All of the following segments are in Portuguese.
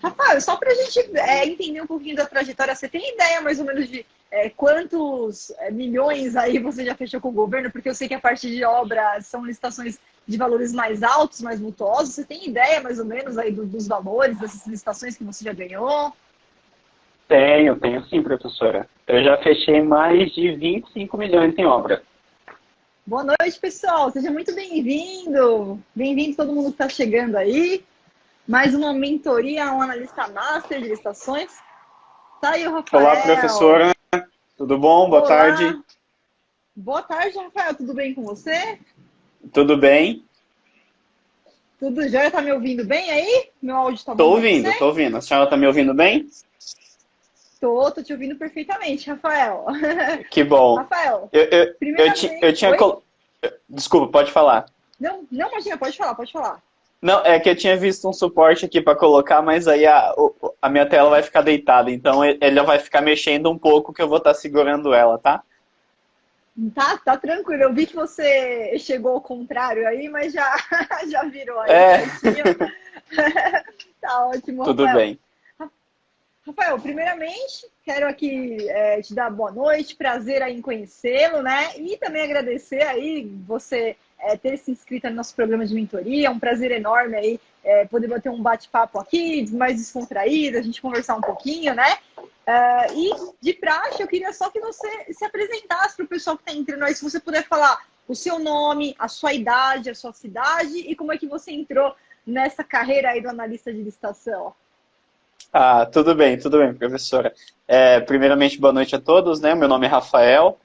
Rafael, só para a gente entender um pouquinho da trajetória, você tem ideia mais ou menos de quantos milhões aí você já fechou com o governo? Porque eu sei que a parte de obras são licitações de valores mais altos, mais vultuosos. Você tem ideia mais ou menos aí dos valores dessas licitações que você já ganhou? Tenho sim, professora. Eu já fechei mais de 25 milhões em obra. Boa noite, pessoal. Seja muito bem-vindo. Bem-vindo todo mundo que está chegando aí. Mais uma mentoria, um analista master de licitações. Tá aí o Olá, Rafael. professora. Tudo bom? Boa Olá. tarde. Boa tarde, Rafael. Tudo bem com você? Tudo bem? Tudo jóia? Tá me ouvindo bem aí? Meu áudio tá bom para você? Tô ouvindo. A senhora está me ouvindo bem? Tô te ouvindo perfeitamente, Rafael. Que bom. Rafael, Eu primeiramente... tinha... Oi? Desculpa, pode falar. Não, imagina, pode falar, pode falar. Não, é que eu tinha visto um suporte aqui para colocar, mas aí a minha tela vai ficar deitada, então ele vai ficar mexendo um pouco que eu vou estar segurando ela, tá? Tá tranquilo. Eu vi que você chegou ao contrário aí, mas já, já virou aí É, certinho. Tá ótimo, tudo Rafael. bem. Rafael, primeiramente, quero aqui te dar boa noite, prazer aí em conhecê-lo, né? E também agradecer aí você ter se inscrito no nosso programa de mentoria. É um prazer enorme aí poder bater um bate-papo aqui, mais descontraído, a gente conversar um pouquinho, né? E de praxe, eu queria só que você se apresentasse para o pessoal que está entrando aí, se você puder falar o seu nome, a sua idade, a sua cidade e como é que você entrou nessa carreira aí do analista de licitação. Ah, tudo bem, professora. Primeiramente, boa noite a todos, né? Meu nome é Rafael,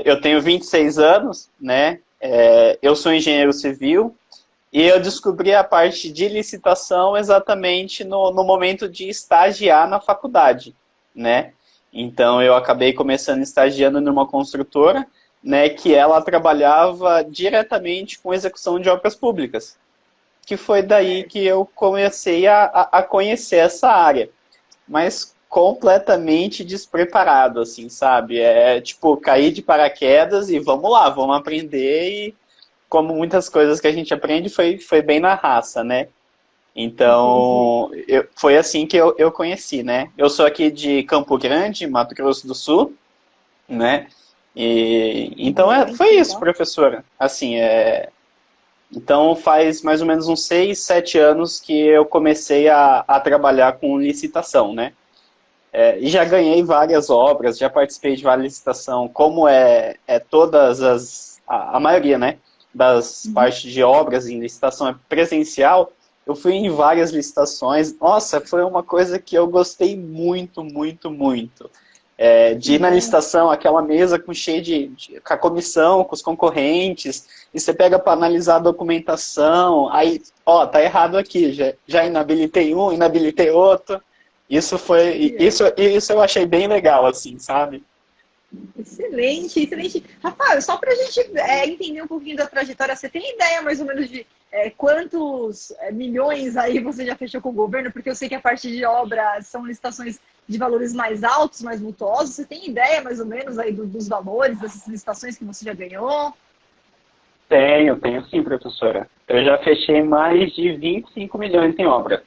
eu tenho 26 anos, né? Eu sou engenheiro civil e eu descobri a parte de licitação exatamente no momento de estagiar na faculdade, né? Então, eu acabei começando estagiando numa construtora, né? Que ela trabalhava diretamente com execução de obras públicas, que foi daí que eu comecei a conhecer essa área, mas completamente despreparado, assim, sabe? Tipo, cair de paraquedas e vamos lá, vamos aprender e como muitas coisas que a gente aprende foi bem na raça, né? Entendi. Então, foi assim que eu conheci, né? Eu sou aqui de Campo Grande, Mato Grosso do Sul, né? Então, Muito foi isso, legal. professora. Assim, então faz mais ou menos uns 6, 7 anos que eu comecei a trabalhar com licitação, né? E já ganhei várias obras, já participei de várias licitações, como todas a maioria, né, das Uhum. partes de obras em licitação é presencial, eu fui em várias licitações. Nossa, foi uma coisa que eu gostei muito, muito, muito. Que De ir na bom. licitação, aquela mesa com a comissão, com os concorrentes, e você pega para analisar a documentação, aí, ó, tá errado aqui, já inabilitei um, inabilitei outro. Isso eu achei bem legal, assim, sabe? Excelente, excelente. Rafael, só para a gente entender um pouquinho da trajetória, você tem ideia mais ou menos de quantos milhões aí você já fechou com o governo? Porque eu sei que a parte de obras são licitações de valores mais altos, mais vultuosos. Você tem ideia mais ou menos aí dos valores dessas licitações que você já ganhou? Tenho sim, professora. Eu já fechei mais de 25 milhões em obra.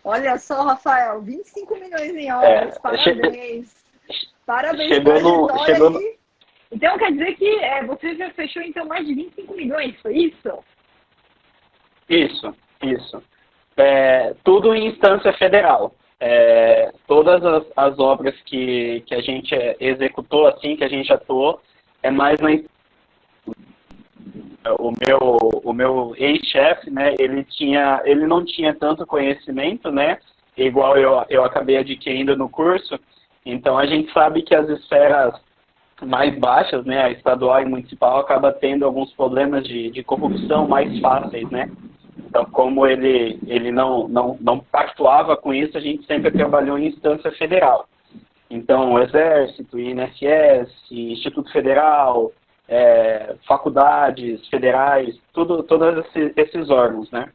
Olha só, Rafael, 25 milhões em É, obras, parabéns. Parabéns, chegou no, trajetória chegou no, aí. Então quer dizer que você já fechou então mais de 25 milhões, foi isso? isso. Tudo em instância federal. Todas as obras que a gente executou, assim, que a gente atuou, é mais na o meu ex-chefe, né, ele não tinha tanto conhecimento, né, igual eu acabei adquirindo no curso. Então a gente sabe que as esferas mais baixas, né, a estadual e municipal, acaba tendo alguns problemas de corrupção mais fáceis, né. Então, como ele não pactuava com isso, a gente sempre trabalhou em instância federal. Então, o Exército, INSS, Instituto Federal, faculdades federais, todos esses órgãos, né?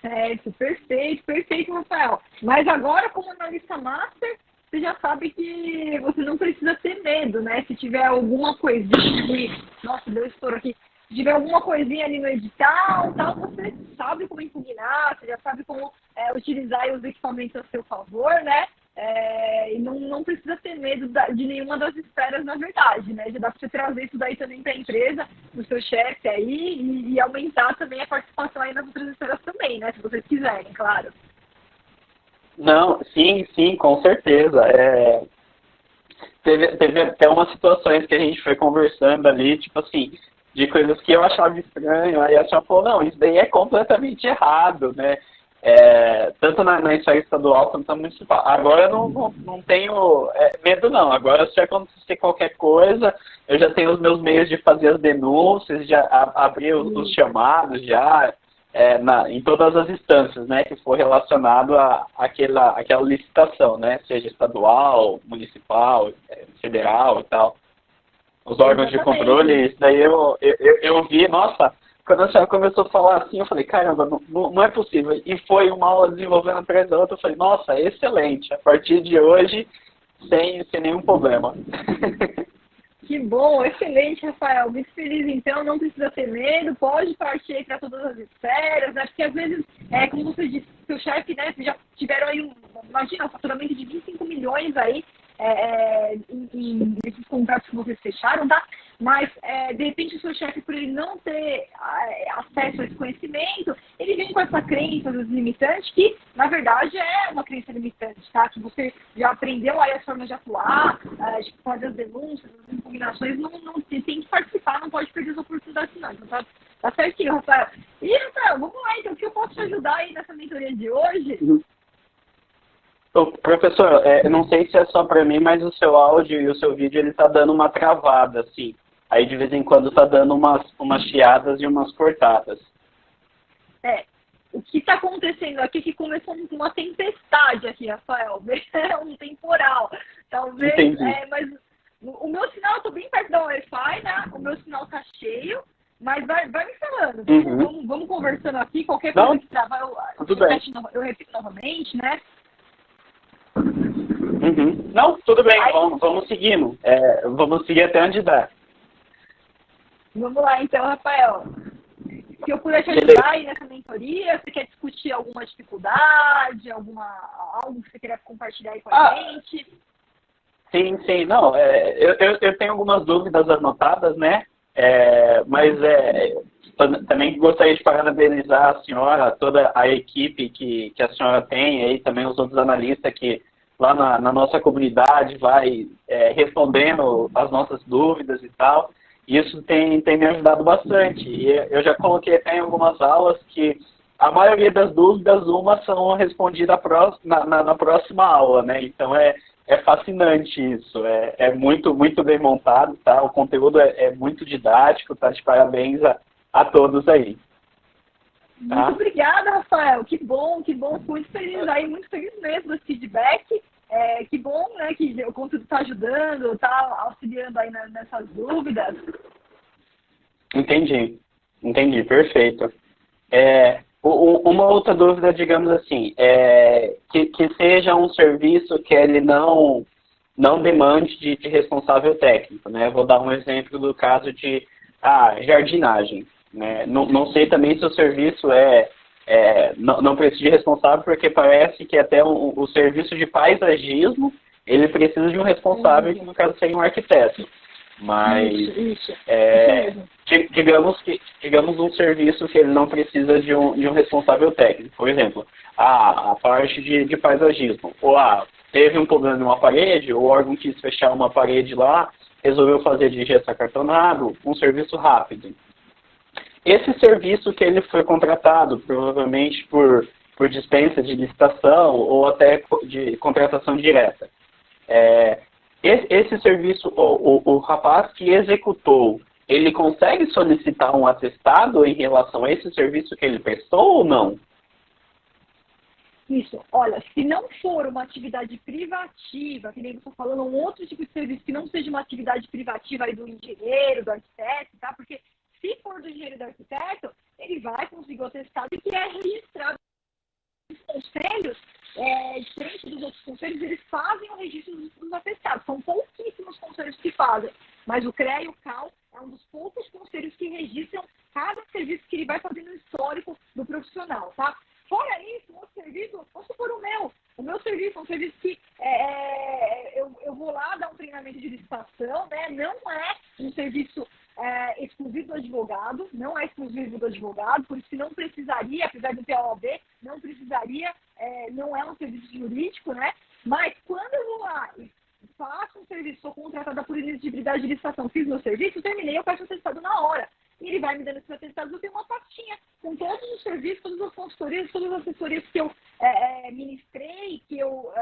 Certo, perfeito, perfeito, Rafael. Mas agora, como analista master, você já sabe que você não precisa ter medo, né? Se tiver alguma coisinha de, nossa, deu estouro aqui, tiver alguma coisinha ali no edital, tal, você sabe como impugnar, você já sabe como utilizar os equipamentos a seu favor, né? E não precisa ter medo de nenhuma das esferas, na verdade, né? Já dá para você trazer isso daí também para a empresa, para o seu chefe aí, e aumentar também a participação aí nas outras esferas também, né? Se vocês quiserem, claro. Não, sim, sim, com certeza. Teve até umas situações que a gente foi conversando ali, tipo assim, de coisas que eu achava estranho, aí a senhora falou, não, isso daí é completamente errado, né? Tanto na esfera estadual quanto na municipal. Agora eu não tenho medo, não. Agora, se acontecer qualquer coisa, eu já tenho os meus meios de fazer as denúncias, já abrir os chamados, já em todas as instâncias, né, que for relacionado àquela licitação, né, seja estadual, municipal, federal e tal. Os órgãos de controle, isso daí eu vi, nossa, quando a senhora começou a falar assim, eu falei, caramba, não é possível. E foi uma aula desenvolvendo atrás da outra, eu falei, nossa, excelente, a partir de hoje, sem nenhum problema. Que bom, excelente, Rafael. Muito feliz, então, não precisa ter medo, pode partir aí para todas as esferas, né? Porque às vezes, como você disse, seu chefe, né, já tiveram aí, imagina, um faturamento de 25 milhões aí, nesses contratos que vocês fecharam, tá? Mas, de repente, o seu chefe, por ele não ter acesso a esse conhecimento, ele vem com essa crença limitante, que, na verdade, é uma crença limitante, tá? Que você já aprendeu aí as formas de atuar, de fazer as denúncias, as impugnações, não tem que participar, não pode perder as oportunidades, não. Então, tá certinho, Rafael. E, Rafael, vamos lá, então, o que eu posso te ajudar aí nessa mentoria de hoje? Professor, não sei se é só para mim, mas o seu áudio e o seu vídeo, ele tá dando uma travada, assim. Aí, de vez em quando, tá dando umas chiadas e umas cortadas. O que está acontecendo aqui é que começou uma tempestade aqui, Rafael. Um temporal. Talvez, mas o meu sinal, eu estou bem perto da Wi-Fi, né? O meu sinal está cheio, mas vai me falando. Vamos conversando aqui, qualquer coisa que travar, eu repito novamente, né? Não, tudo bem, vamos seguindo. Vamos seguir até onde dá. Vamos lá, então, Rafael. Se eu puder te ajudar aí nessa mentoria, você quer discutir alguma dificuldade, algo que você queira compartilhar aí com a gente? Sim, não, eu tenho algumas dúvidas anotadas, né? Mas também gostaria de parabenizar a senhora, toda a equipe que a senhora tem, aí também os outros analistas que lá na nossa comunidade vai respondendo as nossas dúvidas e tal. Isso tem me ajudado bastante. E eu já coloquei até em algumas aulas que a maioria das dúvidas, são respondidas na próxima aula, né? Então é fascinante isso. É muito, muito bem montado, tá? O conteúdo é muito didático, tá? De parabéns a todos aí. Tá? Muito obrigada, Rafael. Que bom. Fico muito feliz aí, muito feliz mesmo desse feedback. Que bom, né, que o conteúdo está ajudando, está auxiliando aí nessas dúvidas. Entendi, perfeito. Uma outra dúvida, digamos assim, que seja um serviço que ele não demande de responsável técnico, né? Vou dar um exemplo do caso de jardinagem, né? Não sei também se o serviço não precisa de responsável, porque parece que até o serviço de paisagismo, ele precisa de um responsável, que no caso seria um arquiteto. Mas, digamos um serviço que ele não precisa de um responsável técnico. Por exemplo, a parte de paisagismo. Ou teve um problema em uma parede, o órgão quis fechar uma parede lá, resolveu fazer de gesso acartonado, um serviço rápido. Esse serviço que ele foi contratado, provavelmente por dispensa de licitação ou até de contratação direta. Esse serviço, o rapaz que executou, ele consegue solicitar um atestado em relação a esse serviço que ele prestou ou não? Isso. Olha, se não for uma atividade privativa, que nem você está falando, um outro tipo de serviço que não seja uma atividade privativa aí do engenheiro, do arquiteto, tá? Porque se for do engenheiro e do arquiteto, ele vai conseguir o atestado que é registrado. Os conselhos, diferente dos outros conselhos, eles fazem o registro dos atestados. São pouquíssimos conselhos que fazem. mas o CREA e o CAL é um dos poucos conselhos que registram cada serviço que ele vai fazendo no histórico do profissional, tá? Fora isso, o outro serviço, vamos supor o meu serviço é um serviço que eu vou lá dar um treinamento de licitação, né? Não é um serviço exclusivo do advogado, não é exclusivo do advogado, por isso que não precisaria, apesar de ter a OAB, não precisaria, não é um serviço jurídico, né? Mas quando eu vou lá e faço um serviço, sou contratada por elegibilidade de licitação, fiz meu serviço, terminei, eu peço o atestado na hora. E ele vai me dando esses atestados, eu tenho uma pastinha com todos os serviços, todas as consultorias, todas as assessorias que eu ministrei, que eu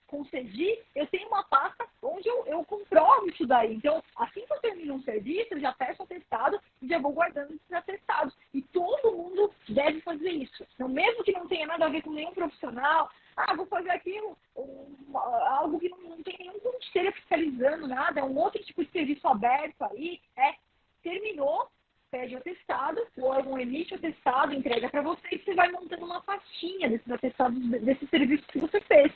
concedi, eu tenho uma pasta onde eu comprovo isso daí. Então, assim que eu termino um serviço, eu já peço atestado e já vou guardando esses atestados. E todo mundo deve fazer isso. Então, mesmo que não tenha nada a ver com nenhum profissional, vou fazer aquilo, algo que não tem nenhum conselho fiscalizando nada, é um outro tipo de serviço aberto aí, terminou, pede o atestado, o órgão emite o atestado, entrega para você e você vai montando uma pastinha desses atestados, desses serviços que você fez.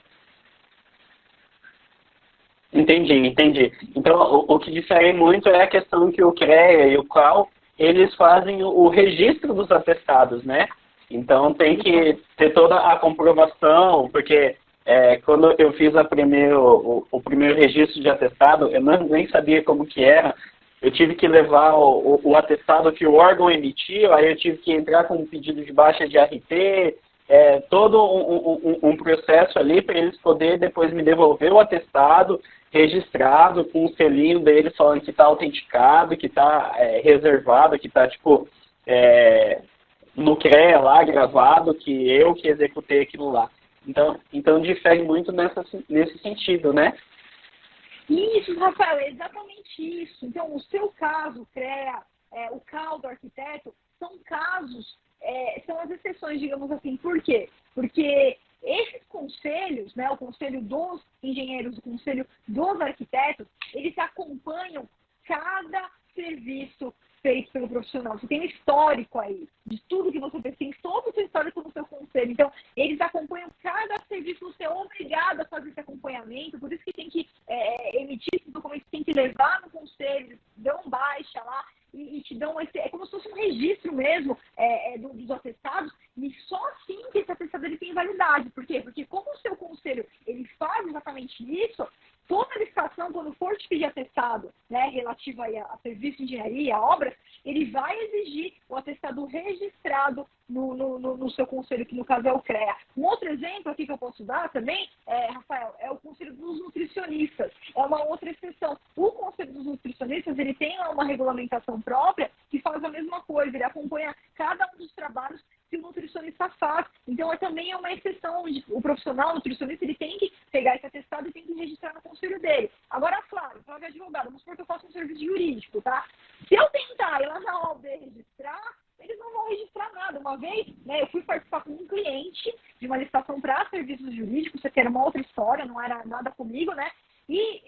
Entendi. Então, o que difere muito é a questão que o CREA e o CAL, eles fazem o registro dos atestados, né? Então, tem que ter toda a comprovação, porque quando eu fiz o primeiro registro de atestado, eu nem sabia como que era. Eu tive que levar o atestado que o órgão emitiu, aí eu tive que entrar com um pedido de baixa de RT, todo um processo ali para eles poderem depois me devolver o atestado registrado com o selinho deles falando que está autenticado, que está reservado, que está no CREA lá gravado, que eu que executei aquilo lá. Então difere muito nesse sentido, né? Isso, Rafael, é exatamente isso. Então, o seu caso, o CREA, o CAL do arquiteto, são casos, são as exceções, digamos assim. Por quê? Porque esses conselhos, né, o conselho dos engenheiros, o conselho dos arquitetos, eles acompanham cada serviço feito pelo profissional. Você tem um histórico aí de tudo que você fez, tem todo o seu histórico no seu conselho. Então, eles acompanham cada serviço, você é obrigado a fazer esse acompanhamento, por isso que tem que emitir esses documentos, tem que levar no conselho, dão baixa lá e te dão é como se fosse um registro mesmo dos atestados, e só assim que esse atestado ele tem validade. Por quê? Porque como o seu conselho ele faz exatamente isso, toda licitação, quando for te pedir atestado, né, relativo aí a serviço de engenharia, a obras, ele vai exigir o atestado registrado no seu conselho, que no caso é o CREA. Um outro exemplo aqui que eu posso dar também, Rafael, é o conselho dos nutricionistas. É uma outra exceção. O conselho dos nutricionistas, ele tem uma regulamentação própria que faz a mesma coisa, ele acompanha cada um dos trabalhos que o nutricionista faz. Então, também é uma exceção onde o profissional o nutricionista ele tem que pegar esse atestado e tem que registrar no conselho dele. Agora, claro, para o advogado, vamos supor que eu faço um serviço jurídico, tá? Se eu tentar ir lá na OAB registrar, eles não vão registrar nada. Uma vez, né, eu fui participar com um cliente de uma licitação para serviços jurídicos, isso aqui era uma outra história, não era nada comigo, né? E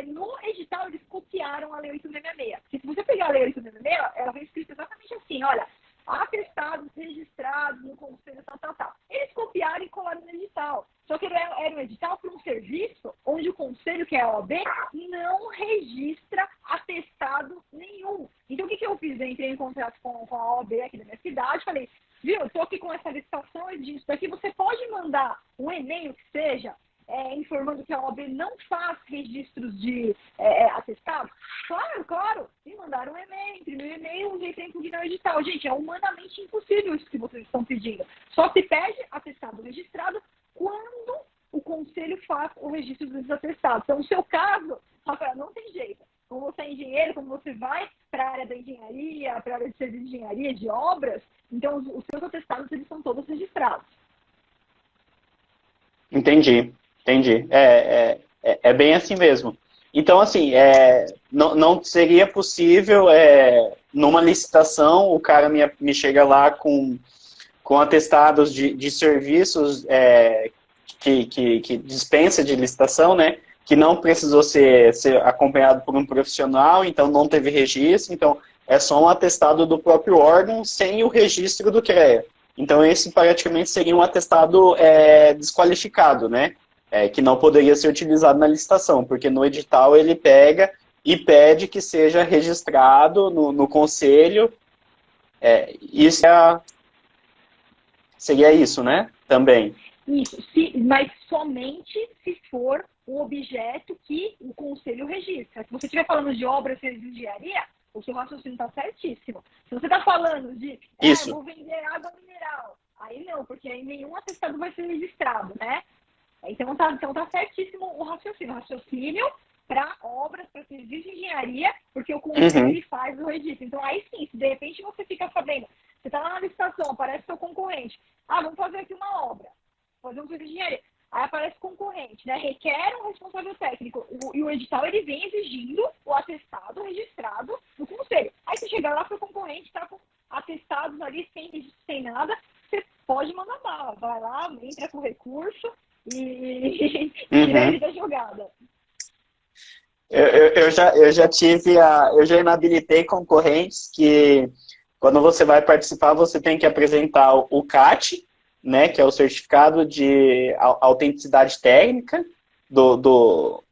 no edital eles copiaram a Lei 866. Porque se você pegar a Lei 866, ela vem escrita exatamente assim, olha, atestados registrados no conselho, tal. Eles copiaram e colaram no edital. Só que era um edital para um serviço onde o conselho, que é a OAB, não registra atestado nenhum. Então, o que eu fiz? Eu entrei em contato com a OAB aqui da minha cidade, falei, viu, eu estou aqui com essa licitação, disso daqui, você pode mandar um e-mail que seja informando que a OAB não faz registros de atestado? Claro. Me mandaram um e-mail, imprimi um e-mail, usei para impugnar o edital. Gente, é humanamente impossível isso que vocês estão pedindo. Só se pede atestado registrado quando o conselho faz o registro dos atestados. Então, no seu caso, Rafael, não tem jeito. Como você é engenheiro, como você vai para a área da engenharia, para a área de serviço de engenharia, de obras, então os seus atestados eles são todos registrados. Entendi. É bem assim mesmo. Então, assim, não seria possível, numa licitação, o cara me chega lá com atestados de serviços que dispensa de licitação, né? Que não precisou ser acompanhado por um profissional, então não teve registro, então é só um atestado do próprio órgão sem o registro do CREA. Então, esse praticamente seria um atestado desqualificado, né? Que não poderia ser utilizado na licitação, porque no edital ele pega e pede que seja registrado no conselho. Isso seria isso, né? Também. Isso, mas somente se for o objeto que o conselho registra. Se você estiver falando de obras de engenharia, o seu raciocínio está certíssimo. Se você está falando de, Isso. eu vou vender água mineral, aí não, porque aí nenhum atestado vai ser registrado, né? Então tá certíssimo o raciocínio. O raciocínio para obras, para serviços de engenharia, porque o conselho ele faz o registro. Então aí sim, se de repente você fica sabendo, você está lá na licitação, aparece seu concorrente, vamos fazer aqui uma obra, fazer um serviço de engenharia. Aí aparece concorrente, né? Requer um responsável técnico. E o edital, ele vem exigindo o atestado registrado no conselho. Aí você chega lá para o concorrente, está com atestados ali, sem registro, sem nada, você pode mandar bala. Vai lá, entra com recurso e tira ele da jogada. Eu já inabilitei concorrentes que, quando você vai participar, você tem que apresentar o CAT, né, que é o certificado de autenticidade técnica do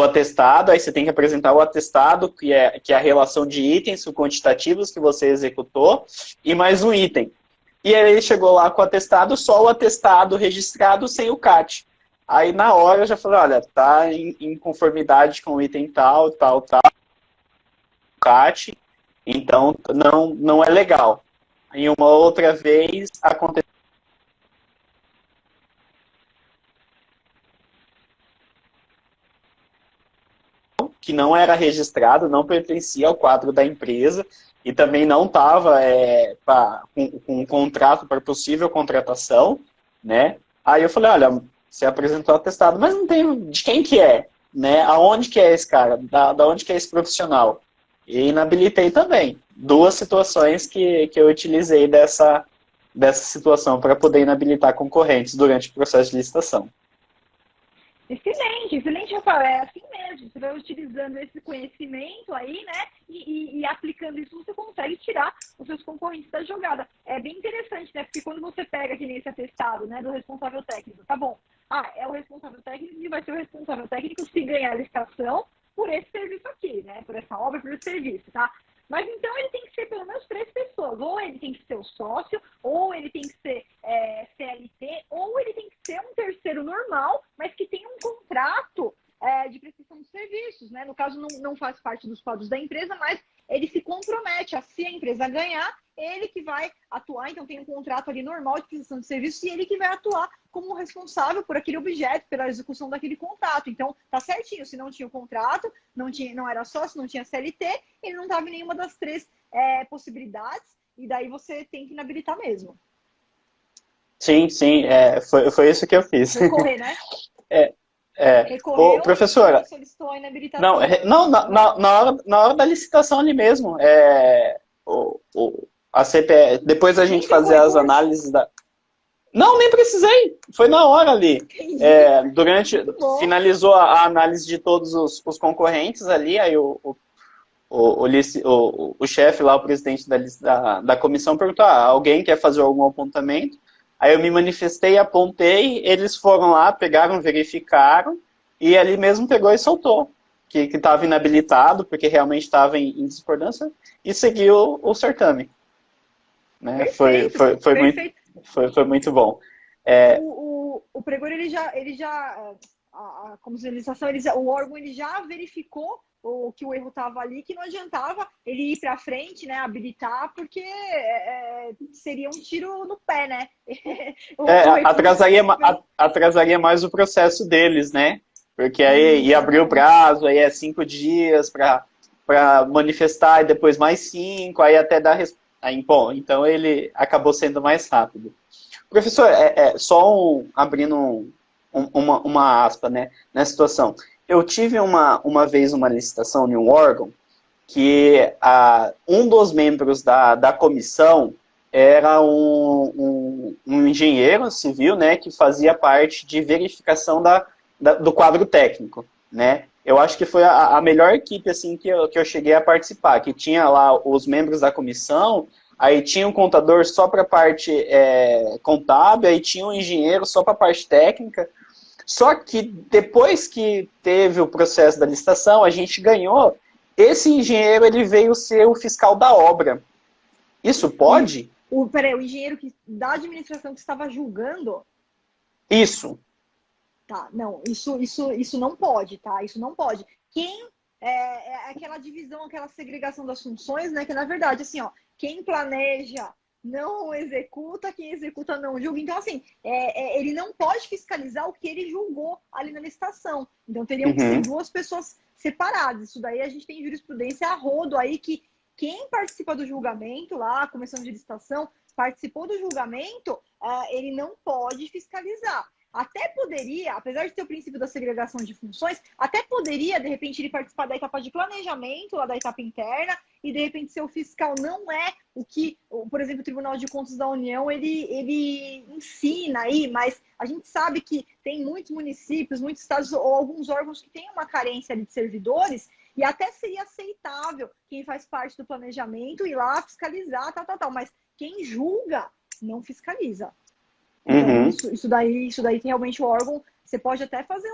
atestado. Aí você tem que apresentar o atestado, que é a relação de itens quantitativos que você executou, e mais um item. E aí ele chegou lá com o atestado, só o atestado registrado sem o CAT. Aí na hora eu já falei, olha, tá em conformidade com o item tal, CAT, então não é legal. Em uma outra vez aconteceu que não era registrado, não pertencia ao quadro da empresa e também não estava com um contrato para possível contratação, né? Aí eu falei, olha, você apresentou atestado, mas não tem de quem que é, né? Aonde que é esse cara? Da onde que é esse profissional? E inabilitei também. Duas situações que eu utilizei dessa situação para poder inabilitar concorrentes durante o processo de licitação. Excelente, Rafael. É assim mesmo. Você vai utilizando esse conhecimento aí, né? E aplicando isso, você consegue tirar os seus concorrentes da jogada. É bem interessante, né? Porque quando você pega aqui nesse atestado, né, do responsável técnico, tá bom. É o responsável técnico e vai ser o responsável técnico se ganhar a licitação por esse serviço aqui, né? Por essa obra, por esse serviço, tá? Mas então ele tem que ser pelo menos 3 pessoas. Ou ele tem que ser o sócio, ou ele tem que ser CLT, ou ele tem que ser um terceiro normal, mas que tem um contrato de prestação de serviços, né? No caso, não faz parte dos quadros da empresa, mas ele se compromete a, se a empresa ganhar, ele que vai atuar. Então tem um contrato ali normal de prestação de serviços e ele que vai atuar como responsável por aquele objeto, pela execução daquele contrato. Então tá certinho, se não tinha o contrato, não era sócio, não tinha CLT, ele não estava em nenhuma das 3 possibilidades, e daí você tem que inabilitar mesmo. Sim, foi isso que eu fiz. Recorrer, né? Recorreu, professora, solicitou a inabilitação. Na hora da licitação ali mesmo, a CPE, depois a gente fazer as análises da... Não, nem precisei, foi na hora ali. Finalizou a análise de todos os concorrentes ali, aí o chefe lá, o presidente da comissão, perguntou, alguém quer fazer algum apontamento? Aí eu me manifestei, apontei, eles foram lá, pegaram, verificaram, e ali mesmo pegou e soltou, que estava inabilitado, porque realmente estava em discordância, e seguiu o certame. Né? Foi muito bom. O pregor, ele já a comercialização, o órgão ele já verificou que o erro estava ali, que não adiantava ele ir para frente, né, habilitar, porque seria um tiro no pé, né? Atrasaria mais o processo deles, né? Porque aí ia abrir o prazo, aí 5 dias para manifestar, e depois mais 5, aí até dar bom, então ele acabou sendo mais rápido. Professor, abrindo uma aspa, né, nessa situação. Eu tive uma vez uma licitação em um órgão que um dos membros da comissão era um engenheiro civil, né, que fazia parte de verificação do quadro técnico, né. Eu acho que foi a melhor equipe assim, que eu cheguei a participar, que tinha lá os membros da comissão, aí tinha um contador só para a parte contábil, aí tinha um engenheiro só para a parte técnica. Só que depois que teve o processo da licitação, a gente ganhou, esse engenheiro ele veio ser o fiscal da obra. Isso pode? Peraí, o engenheiro da administração que estava julgando... Isso. Tá, não, isso não pode, tá? Isso não pode. Quem é aquela divisão, aquela segregação das funções, né? Que na verdade, assim, ó, quem planeja não executa, quem executa não julga. Então, assim, ele não pode fiscalizar o que ele julgou ali na licitação. Então, teriam que ser duas pessoas separadas. Isso daí a gente tem jurisprudência a rodo aí que quem participa do julgamento lá, a comissão de licitação, participou do julgamento, ele não pode fiscalizar. Até poderia, apesar de ter o princípio da segregação de funções, até poderia, de repente, ele participar da etapa de planejamento, lá da etapa interna, e de repente ser o fiscal não é o que, por exemplo, o Tribunal de Contas da União, ele ensina aí, mas a gente sabe que tem muitos municípios, muitos estados ou alguns órgãos que têm uma carência ali de servidores, e até seria aceitável quem faz parte do planejamento ir lá fiscalizar, tal, mas quem julga não fiscaliza. Então, isso daí tem realmente o órgão. Você pode até fazer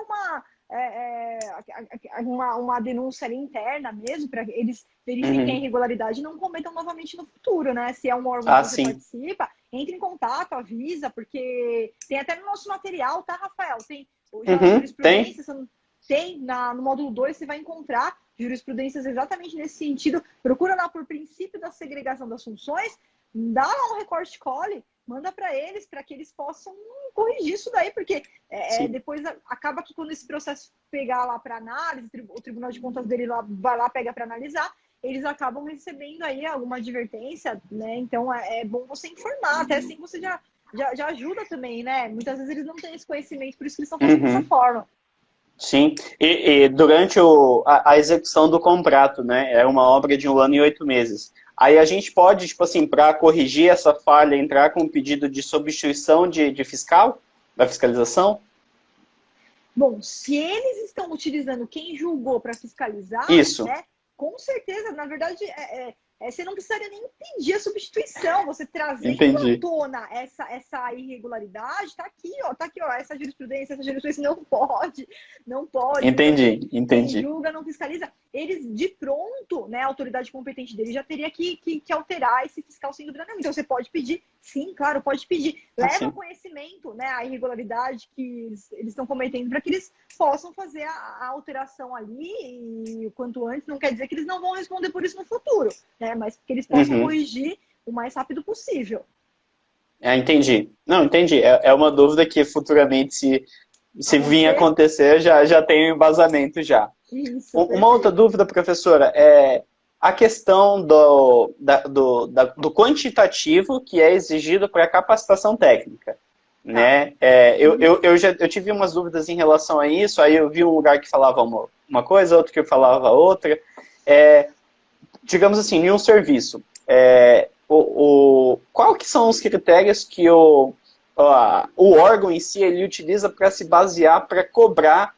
uma denúncia ali interna mesmo, para eles verifiquem a irregularidade e não cometam novamente no futuro, né? Se é um órgão que você participa, entre em contato, avisa, porque tem até no nosso material, tá, Rafael? Tem jurisprudência, no módulo 2 você vai encontrar jurisprudências exatamente nesse sentido. Procura lá por princípio da segregação das funções, dá lá um recorte cole, manda para eles, para que eles possam corrigir isso daí, porque depois acaba que quando esse processo pegar lá para análise, o Tribunal de Contas dele lá, vai lá, pega para analisar, eles acabam recebendo aí alguma advertência, né? Então é bom você informar, até assim você já ajuda também, né? Muitas vezes eles não têm esse conhecimento, por isso que eles estão fazendo dessa forma. Sim, e durante a execução do contrato, né? É uma obra de 1 ano e 8 meses. Aí a gente pode, tipo assim, para corrigir essa falha, entrar com um pedido de substituição de fiscal, da fiscalização? Bom, se eles estão utilizando quem julgou para fiscalizar, isso, né, com certeza, na verdade, você não precisaria nem pedir a substituição. Você trazendo à tona essa irregularidade, tá aqui, ó, essa jurisprudência não pode. Entendi. Quem julga não fiscaliza. Eles, de pronto, né, a autoridade competente deles já teria que alterar esse fiscal sem dúvida nenhuma. Então, você pode pedir, sim, claro, pode pedir. Leva ao conhecimento, né, a irregularidade que eles estão cometendo para que eles possam fazer a alteração ali e o quanto antes. Não quer dizer que eles não vão responder por isso no futuro, né, mas que eles possam corrigir o mais rápido possível. Entendi. Não, entendi. É uma dúvida que futuramente, se vir acontecer, já tem um embasamento já. Isso, uma outra dúvida, professora, é a questão do quantitativo que é exigido para a capacitação técnica. Né? Eu tive umas dúvidas em relação a isso, aí eu vi um lugar que falava uma coisa, outro que falava outra. Digamos assim, em um serviço, qual que são os critérios que o órgão em si ele utiliza para se basear, para cobrar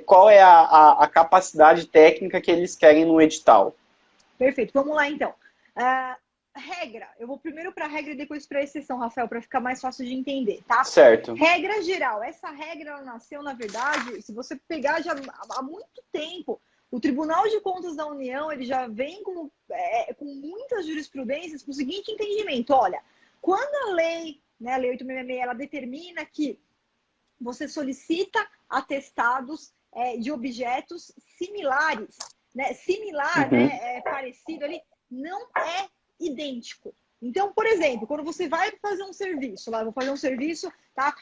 qual é a capacidade técnica que eles querem no edital? Perfeito, vamos lá então. Regra, eu vou primeiro para a regra e depois para a exceção, Rafael, para ficar mais fácil de entender, tá? Certo. Regra geral, essa regra ela nasceu, na verdade, se você pegar já há muito tempo, o Tribunal de Contas da União ele já vem com muitas jurisprudências com o seguinte entendimento: olha, quando a lei, né, a Lei 866, ela determina que você solicita atestados de objetos similares, né? Similar, né, parecido ali, não é idêntico. Então, por exemplo, quando você vai fazer um serviço, lá, eu vou fazer um serviço, tá?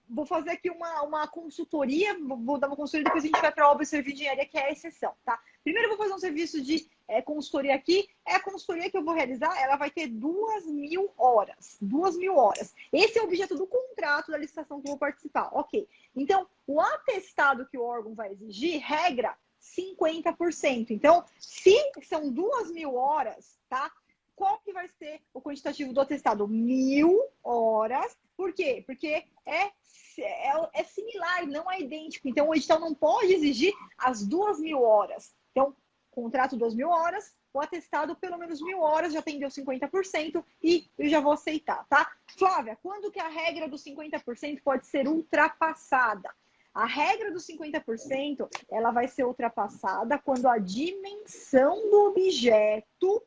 Vou fazer aqui uma consultoria, vou dar uma consultoria, depois a gente vai para a obra e serviço de engenharia, que é a exceção, tá? Primeiro eu vou fazer um serviço de consultoria aqui, a consultoria que eu vou realizar, ela vai ter 2.000 horas. 2.000 horas. Esse é o objeto do contrato da licitação que eu vou participar, ok. Então, o atestado que o órgão vai exigir, regra, 50%. Então, se são 2.000 horas, tá? Qual que vai ser o quantitativo do atestado? 1.000 horas. Por quê? Porque é similar, não é idêntico. Então, o edital não pode exigir as 2.000 horas. Então, contrato 2.000 horas, o atestado pelo menos 1.000 horas, já atendeu 50% e eu já vou aceitar, tá? Flávia, quando que a regra dos 50% pode ser ultrapassada? A regra dos 50%, ela vai ser ultrapassada quando a dimensão do objeto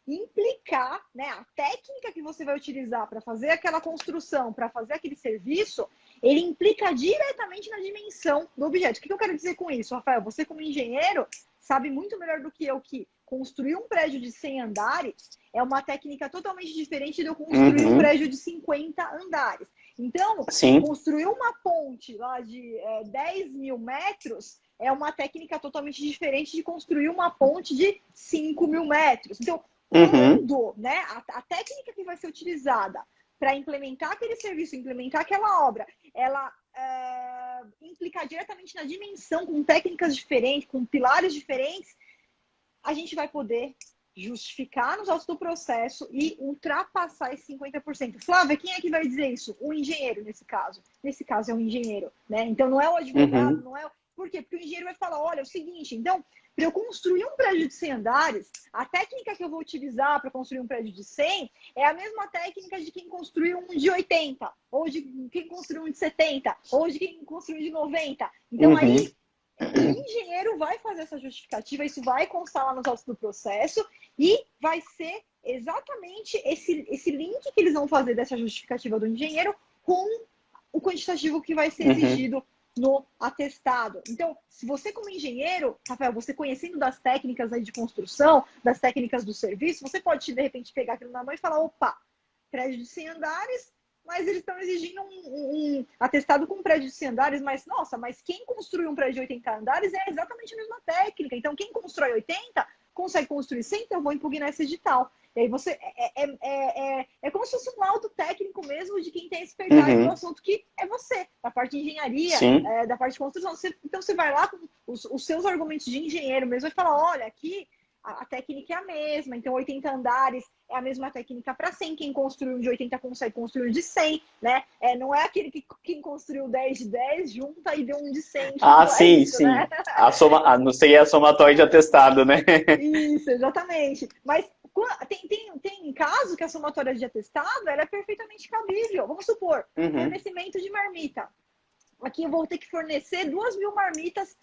implicar, né, a técnica que você vai utilizar para fazer aquela construção, para fazer aquele serviço, ele implica diretamente na dimensão do objeto. O que eu quero dizer com isso, Rafael? Você, como engenheiro, sabe muito melhor do que eu que construir um prédio de 100 andares é uma técnica totalmente diferente de eu construir um prédio de 50 andares. Então, Sim. construir uma ponte lá de 10 mil metros é uma técnica totalmente diferente de construir uma ponte de 5 mil metros. Então, quando, né, a técnica que vai ser utilizada para implementar aquele serviço, implementar aquela obra, ela implicar diretamente na dimensão, com técnicas diferentes, com pilares diferentes, a gente vai poder justificar nos autos do processo e ultrapassar esse 50%. Flávia, quem é que vai dizer isso? O engenheiro, nesse caso. Nesse caso é o engenheiro, né? Então não é o advogado, não é... Por quê? Porque o engenheiro vai falar, olha, é o seguinte, então, para eu construir um prédio de 100 andares, a técnica que eu vou utilizar para construir um prédio de 100 é a mesma técnica de quem construiu um de 80, ou de quem construiu um de 70, ou de quem construiu um de 90. Então aí o engenheiro vai fazer essa justificativa, isso vai constar lá nos autos do processo e vai ser exatamente esse link que eles vão fazer dessa justificativa do engenheiro com o quantitativo que vai ser exigido no atestado. Então, se você como engenheiro, Rafael, você conhecendo das técnicas aí de construção, das técnicas do serviço, você pode, de repente, pegar aquilo na mão e falar, opa, prédio de 100 andares, mas eles estão exigindo um atestado com um prédio de 100 andares, mas, nossa, mas quem construiu um prédio de 80 andares é exatamente a mesma técnica. Então, quem constrói 80 consegue construir 100, então eu vou impugnar esse edital. E aí você é como se fosse um laudo técnico mesmo de quem tem expertise no assunto, que é você, da parte de engenharia, da parte de construção. Então você vai lá com os seus argumentos de engenheiro mesmo e fala, olha, aqui a técnica é a mesma, então 80 andares é a mesma técnica para 100, quem construiu um de 80 consegue construir um de 100, né? Não é aquele que quem construiu 10 de 10 junta e deu um de 100. Sim, isso, sim. Né? Não seria a somatória de atestado, né? Isso, exatamente. Mas tem caso que a somatória de atestado ela é perfeitamente cabível. Vamos supor, fornecimento de marmita. Aqui eu vou ter que fornecer 2.000 marmitas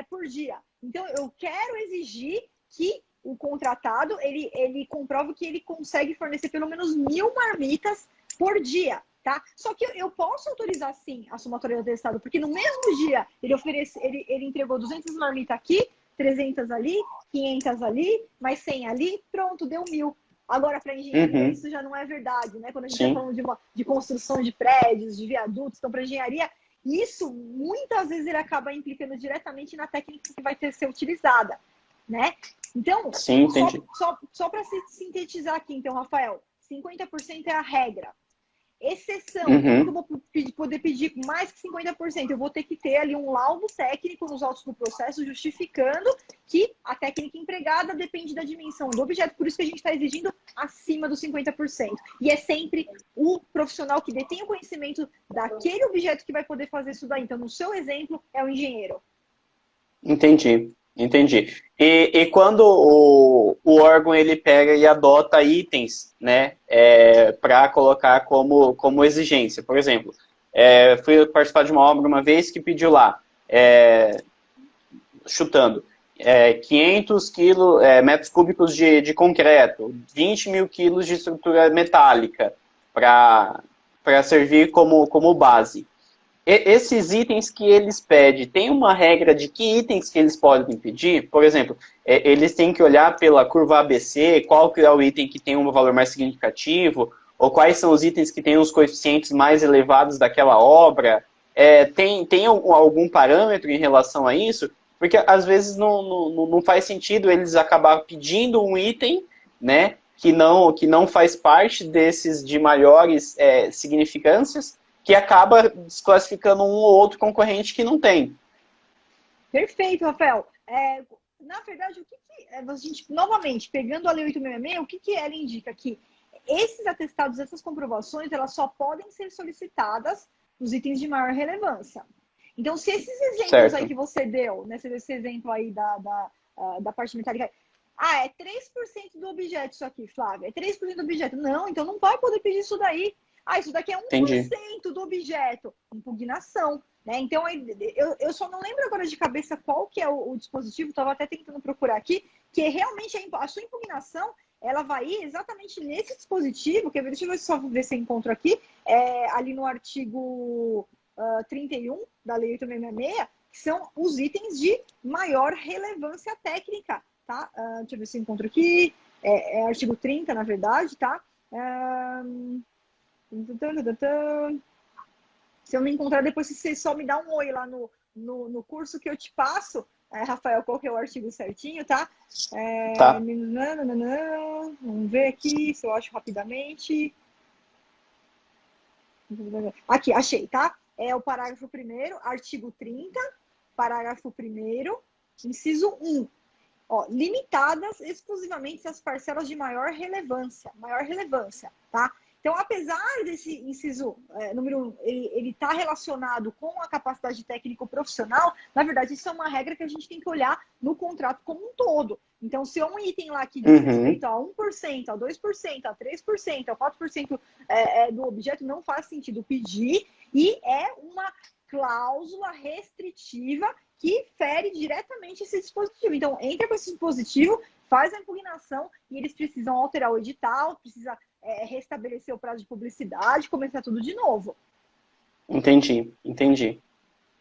por dia. Então, eu quero exigir que o contratado, ele comprove que ele consegue fornecer pelo menos 1.000 marmitas por dia, tá? Só que eu posso autorizar, sim, a somatória de atestado, porque no mesmo dia ele entregou 200 marmitas aqui, 300 ali, 500 ali, mais 100 ali, pronto, deu 1.000. Agora, para engenharia, isso já não é verdade, né? Quando a gente está falando de construção de prédios, de viadutos, então, para engenharia, isso, muitas vezes, ele acaba implicando diretamente na técnica que vai ser utilizada, né? Então, só para sintetizar aqui, então, Rafael, 50% é a regra. Exceção, como eu vou poder pedir mais que 50%? Eu vou ter que ter ali um laudo técnico nos autos do processo justificando que a técnica empregada depende da dimensão do objeto, por isso que a gente está exigindo acima dos 50%. E é sempre o profissional que detém o conhecimento daquele objeto que vai poder fazer isso daí. Então, no seu exemplo, é o engenheiro. Entendi. E quando o órgão ele pega e adota itens, né, para colocar como exigência, por exemplo, fui participar de uma obra uma vez que pediu lá, chutando, 500 metros cúbicos de concreto, 20 mil quilos de estrutura metálica para servir como base. Esses itens que eles pedem, tem uma regra de que itens que eles podem pedir? Por exemplo, eles têm que olhar pela curva ABC, qual que é o item que tem um valor mais significativo, ou quais são os itens que têm os coeficientes mais elevados daquela obra. Tem algum parâmetro em relação a isso? Porque às vezes não faz sentido eles acabar pedindo um item, né, que não faz parte desses de maiores significâncias, que acaba desclassificando um ou outro concorrente que não tem. Perfeito, Rafael. Na verdade, a gente, novamente, pegando a Lei 866, o que ela indica? Que esses atestados, essas comprovações, elas só podem ser solicitadas nos itens de maior relevância. Então, se esses exemplos aí que você deu, né, esse exemplo aí da parte metálica, é 3% do objeto isso aqui, Flávia, é 3% do objeto. Não, então não vai poder pedir isso daí. Isso daqui é 1% Entendi. do objeto. Impugnação. Né? Então, eu só não lembro agora de cabeça qual que é o dispositivo, estava até tentando procurar aqui, que realmente a sua impugnação, ela vai ir exatamente nesse dispositivo, deixa eu só ver se eu encontro aqui, ali no artigo 31 da Lei 8666, que são os itens de maior relevância técnica, tá? Deixa eu ver se eu encontro aqui, artigo 30, na verdade, tá? Se eu me encontrar depois, se você só me dá um oi lá no curso que eu te passo, Rafael, qual que é o artigo certinho, tá? Tá. Vamos ver aqui se eu acho rapidamente. Aqui, achei, tá? É o parágrafo 1º, artigo 30, parágrafo 1º, inciso 1. Limitadas exclusivamente às parcelas de maior relevância, tá? Então, apesar desse inciso número 1, ele tá relacionado com a capacidade técnico-profissional, na verdade, isso é uma regra que a gente tem que olhar no contrato como um todo. Então, se é um item lá que diz respeito a 1%, a 2%, a 3%, a 4% do objeto, não faz sentido pedir, e é uma cláusula restritiva que fere diretamente esse dispositivo. Então, entra com esse dispositivo, faz a impugnação e eles precisam alterar o edital, precisa restabelecer o prazo de publicidade, começar tudo de novo. Entendi.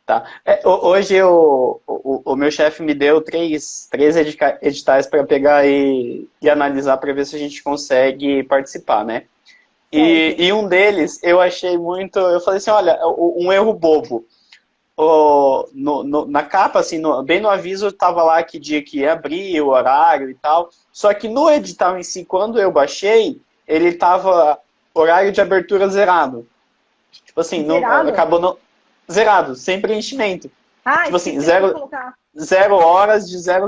Tá. Hoje o meu chefe me deu três editais para pegar e analisar para ver se a gente consegue participar, né? E um deles eu achei muito... Eu falei assim, olha, um erro bobo. Na capa, assim, bem no aviso, estava lá que dia que ia abrir, o horário e tal. Só que no edital em si, quando eu baixei, ele estava horário de abertura zerado. Tipo assim, acabou não... Zerado, sem preenchimento. Tipo assim, 0 horas de 00.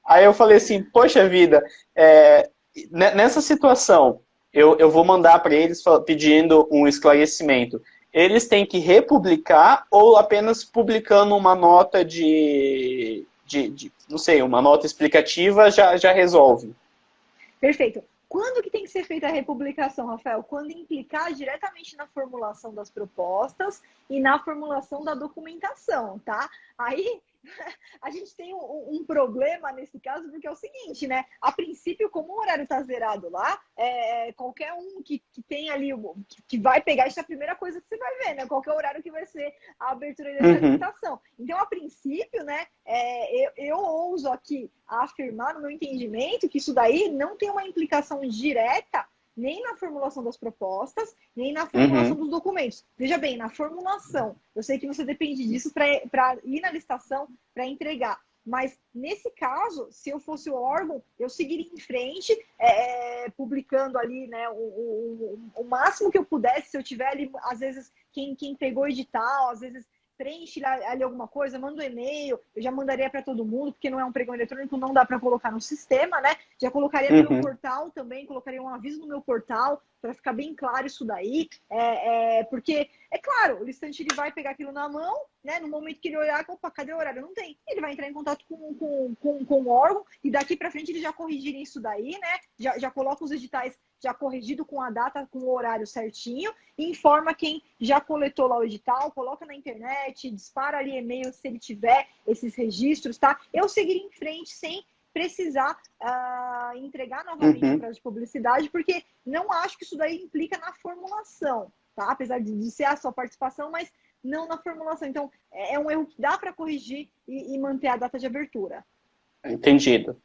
Aí eu falei assim, poxa vida, nessa situação, eu vou mandar para eles pedindo um esclarecimento. Eles têm que republicar ou apenas publicando uma nota não sei, uma nota explicativa já resolve? Perfeito. Quando que tem que ser feita a republicação, Rafael? Quando implicar diretamente na formulação das propostas e na formulação da documentação, tá? Aí a gente tem um problema nesse caso, porque é o seguinte, né? A princípio, como o horário está zerado lá, qualquer um que tem ali, que vai pegar, isso é a primeira coisa que você vai ver, né? Qual que é o horário que vai ser a abertura dessa licitação. Então, a princípio, né, eu ouso aqui afirmar, no meu entendimento, que isso daí não tem uma implicação direta nem na formulação das propostas, nem na formulação dos documentos. Veja bem, na formulação, eu sei que você depende disso para ir na licitação, para entregar. Mas, nesse caso, se eu fosse o órgão, eu seguiria em frente, publicando ali, né, o máximo que eu pudesse, se eu tiver ali, às vezes, quem pegou o edital, às vezes preenche ali alguma coisa, manda um e-mail, eu já mandaria para todo mundo, porque não é um pregão eletrônico, não dá para colocar no sistema, né? Já colocaria no meu portal também, colocaria um aviso no meu portal, para ficar bem claro isso daí, porque, é claro, o licitante ele vai pegar aquilo na mão, né? No momento que ele olhar, opa, cadê o horário? Não tem. Ele vai entrar em contato com o órgão, e daqui para frente ele já corrigirem isso daí, né? Já coloca os editais já corrigido com a data, com o horário certinho, e informa quem já coletou lá o edital, coloca na internet, dispara ali e-mail se ele tiver esses registros, tá? Eu seguiria em frente sem precisar entregar novamente o prazo de publicidade, porque não acho que isso daí implica na formulação, tá? Apesar de ser a sua participação, mas não na formulação. Então, é um erro que dá para corrigir e manter a data de abertura. Entendido.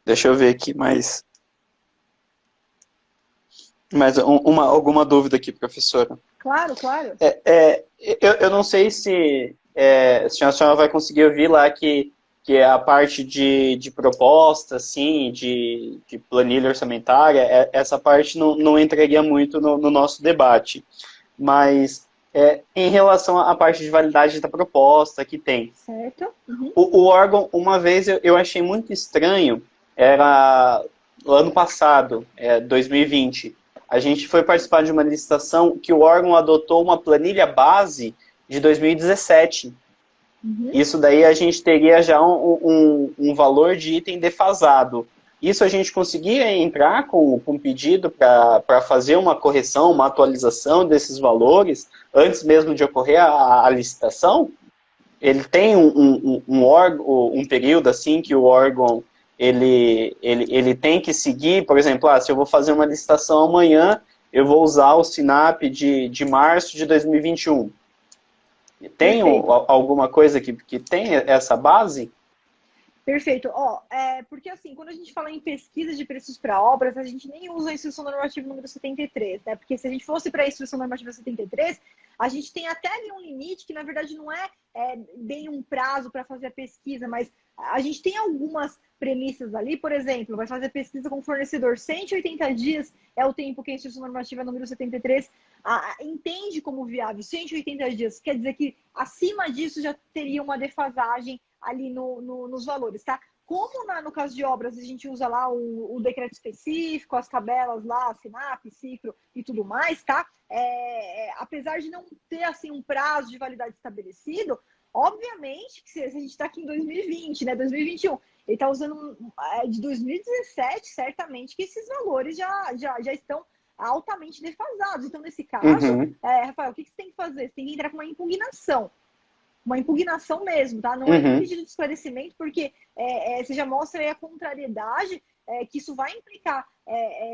Deixa eu ver aqui mais alguma dúvida aqui, professora? Claro. Eu não sei se a senhora vai conseguir ouvir lá que a parte de proposta, assim, de planilha orçamentária, essa parte não entraria muito no nosso debate. Mas, em relação à parte de validade da proposta que tem. Certo. O órgão, uma vez eu achei muito estranho, era ano passado, 2020, a gente foi participar de uma licitação que o órgão adotou uma planilha base de 2017. Isso daí a gente teria já um valor de item defasado. Isso a gente conseguia entrar com um pedido para fazer uma correção, uma atualização desses valores antes mesmo de ocorrer a licitação? Ele tem um período assim que o órgão ele tem que seguir, por exemplo, se eu vou fazer uma licitação amanhã, eu vou usar o SINAP de março de 2021. Tem alguma coisa que tem essa base? Perfeito. Porque assim, quando a gente fala em pesquisa de preços para obras, a gente nem usa a Instrução Normativa número 73, né? Porque se a gente fosse para a Instrução Normativa 73, a gente tem até ali um limite que, na verdade, não é bem um prazo para fazer a pesquisa, mas a gente tem algumas premissas ali, por exemplo, vai fazer pesquisa com o fornecedor, 180 dias é o tempo que a Instrução Normativa número 73 entende como viável. 180 dias quer dizer que acima disso já teria uma defasagem ali nos valores, tá? Como no caso de obras a gente usa lá o decreto específico, as tabelas lá, SINAP, CICRO e tudo mais, tá? Apesar de não ter assim um prazo de validade estabelecido, obviamente que se a gente está aqui em 2020, né, 2021, ele está usando de 2017, certamente que esses valores já estão altamente defasados. Então, nesse caso, Rafael, o que você tem que fazer? Você tem que entrar com uma impugnação mesmo, tá? Não é um pedido de esclarecimento, porque você já mostra aí a contrariedade que isso vai implicar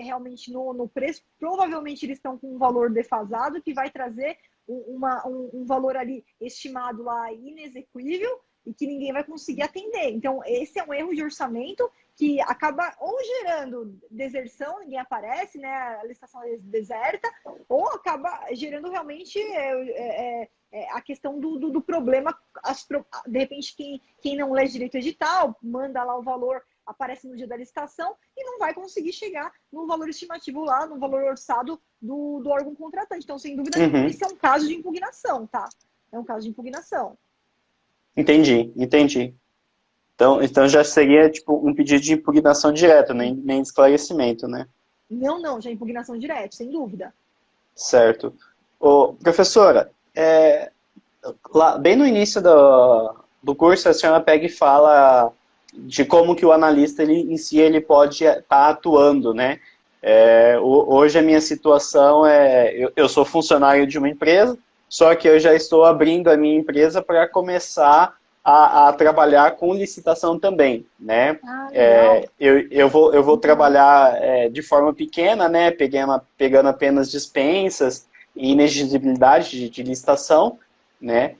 realmente no preço. Provavelmente eles estão com um valor defasado que vai trazer um valor ali estimado lá inexequível e que ninguém vai conseguir atender. Então, esse é um erro de orçamento que acaba ou gerando deserção, ninguém aparece, né? A licitação é deserta, ou acaba gerando realmente a questão do problema. De repente, quem não lê direito edital, manda lá o valor, aparece no dia da licitação e não vai conseguir chegar no valor estimativo lá, no valor orçado do órgão contratante. Então, sem dúvida nenhuma, isso é um caso de impugnação, tá? É um caso de impugnação. Entendi. Então já seria tipo um pedido de impugnação direto, nem de esclarecimento, né? Não, já é impugnação direta, sem dúvida. Certo. Professora, lá, bem no início do curso, a senhora pega e fala de como que o analista em si ele pode estar atuando, né? Hoje a minha situação eu sou funcionário de uma empresa, só que eu já estou abrindo a minha empresa para começar a trabalhar com licitação também, né? Eu vou trabalhar de forma pequena, né? Pegando apenas dispensas e inexigibilidade de licitação, né?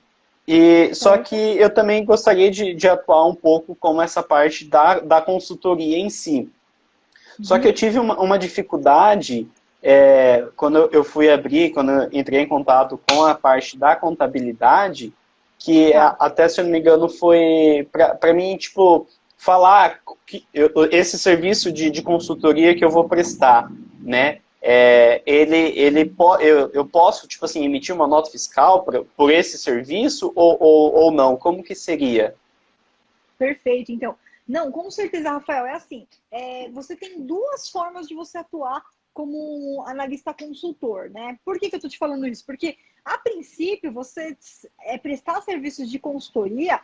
Só que eu também gostaria de atuar um pouco com essa parte da consultoria em si. Só que eu tive uma dificuldade quando eu fui abrir, quando eu entrei em contato com a parte da contabilidade, que até, se eu não me engano, foi para mim, tipo, falar que esse serviço de consultoria que eu vou prestar, né? Eu posso, tipo assim, emitir uma nota fiscal por esse serviço ou não? Como que seria? Perfeito, então. Não, com certeza, Rafael, é assim. Você tem duas formas de você atuar como analista consultor, né? Por que eu estou te falando isso? Porque, a princípio, você prestar serviços de consultoria,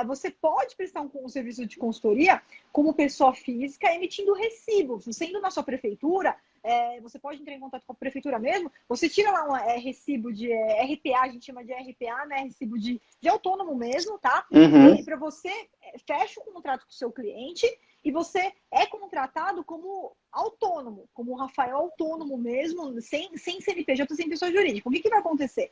você pode prestar um serviço de consultoria como pessoa física emitindo recibo. Sendo na sua prefeitura, você pode entrar em contato com a prefeitura mesmo, você tira lá um recibo de RPA, a gente chama de RPA, né? Recibo de autônomo mesmo, tá? Para você, fecha o contrato com o seu cliente e você é contratado como autônomo, como o Rafael autônomo mesmo, sem CNPJ, sem pessoa jurídica. O que vai acontecer?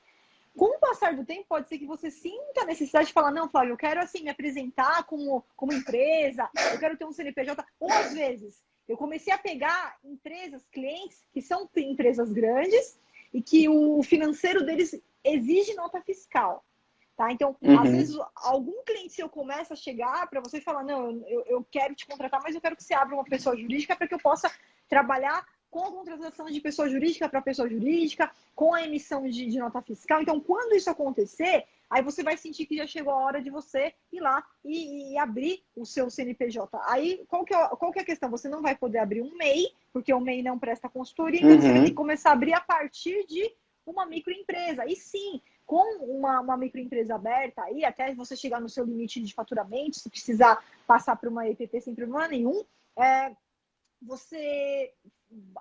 Com o passar do tempo, pode ser que você sinta a necessidade de falar, não, Flávio, eu quero assim me apresentar como empresa, eu quero ter um CNPJ. Ou às vezes, eu comecei a pegar empresas, clientes, que são empresas grandes e que o financeiro deles exige nota fiscal. Tá? Então, às vezes, algum cliente seu começa a chegar para você e falar, não, eu quero te contratar, mas eu quero que você abra uma pessoa jurídica para que eu possa trabalhar com a contratação de pessoa jurídica para pessoa jurídica, com a emissão de nota fiscal. Então, quando isso acontecer, aí você vai sentir que já chegou a hora de você ir lá e abrir o seu CNPJ. Aí, qual que é a questão? Você não vai poder abrir um MEI, porque o MEI não presta consultoria, então você vai ter que começar a abrir a partir de uma microempresa. E sim, com uma microempresa aberta, aí até você chegar no seu limite de faturamento, se precisar passar por uma EPP sem problema nenhum, você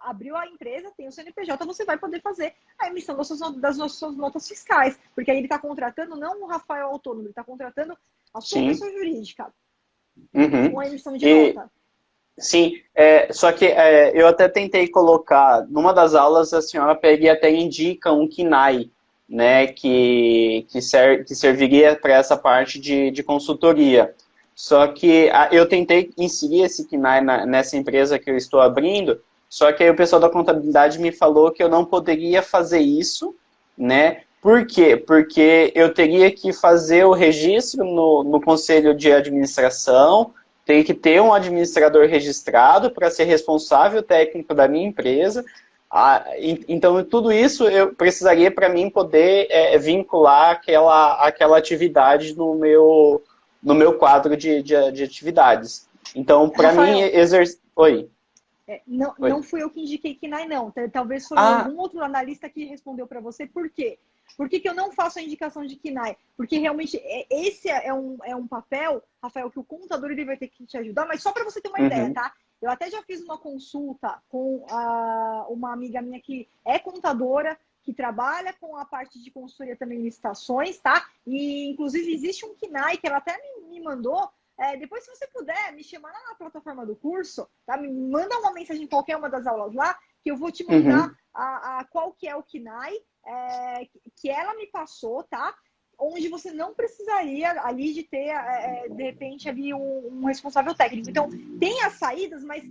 abriu a empresa, tem o CNPJ, você vai poder fazer a emissão das suas notas fiscais. Porque aí ele está contratando não o Rafael autônomo, ele está contratando a sua pessoa jurídica com a emissão de nota. Sim, só que eu até tentei colocar, numa das aulas a senhora pega e até indica um KNAI, né, que serviria para essa parte de consultoria. Só que eu tentei inserir esse KNAI nessa empresa que eu estou abrindo, só que aí o pessoal da contabilidade me falou que eu não poderia fazer isso, né? Por quê? Porque eu teria que fazer o registro no conselho de administração, tem que ter um administrador registrado para ser responsável técnico da minha empresa. Então, tudo isso eu precisaria para mim poder vincular aquela atividade no meu quadro de atividades. Então, para mim, Oi. Não fui eu que indiquei KNAI, não. Talvez foi algum outro analista que respondeu para você. Por quê? Por que eu não faço a indicação de KNAI? Porque realmente esse é um papel, Rafael, que o contador ele vai ter que te ajudar, mas só para você ter uma ideia, tá? Eu até já fiz uma consulta com uma amiga minha que é contadora, que trabalha com a parte de consultoria também em licitações, tá? E, inclusive, existe um KNAI que ela até me mandou. Depois, se você puder, me chamar lá na plataforma do curso, tá? Me manda uma mensagem em qualquer uma das aulas lá, que eu vou te mandar qual que é o KNAI que ela me passou, tá? Onde você não precisaria ali de ter, de repente, ali um responsável técnico. Então, tem as saídas, mas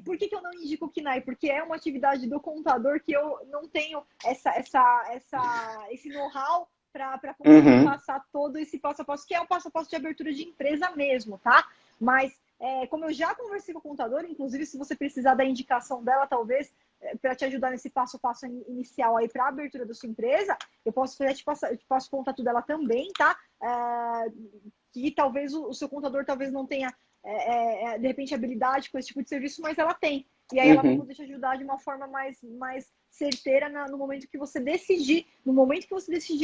por que eu não indico o KNAI? Porque é uma atividade do contador que eu não tenho esse know-how para conseguir passar todo esse passo a passo, que é o passo a passo de abertura de empresa mesmo, tá? Mas, como eu já conversei com o contador, inclusive, se você precisar da indicação dela, talvez, para te ajudar nesse passo a passo inicial aí para a abertura da sua empresa, eu posso te passo o contato dela também, tá? Que talvez o seu contador talvez não tenha, de repente, habilidade com esse tipo de serviço, mas ela tem. E aí ela vai poder te ajudar de uma forma mais certeira no momento que você decidir,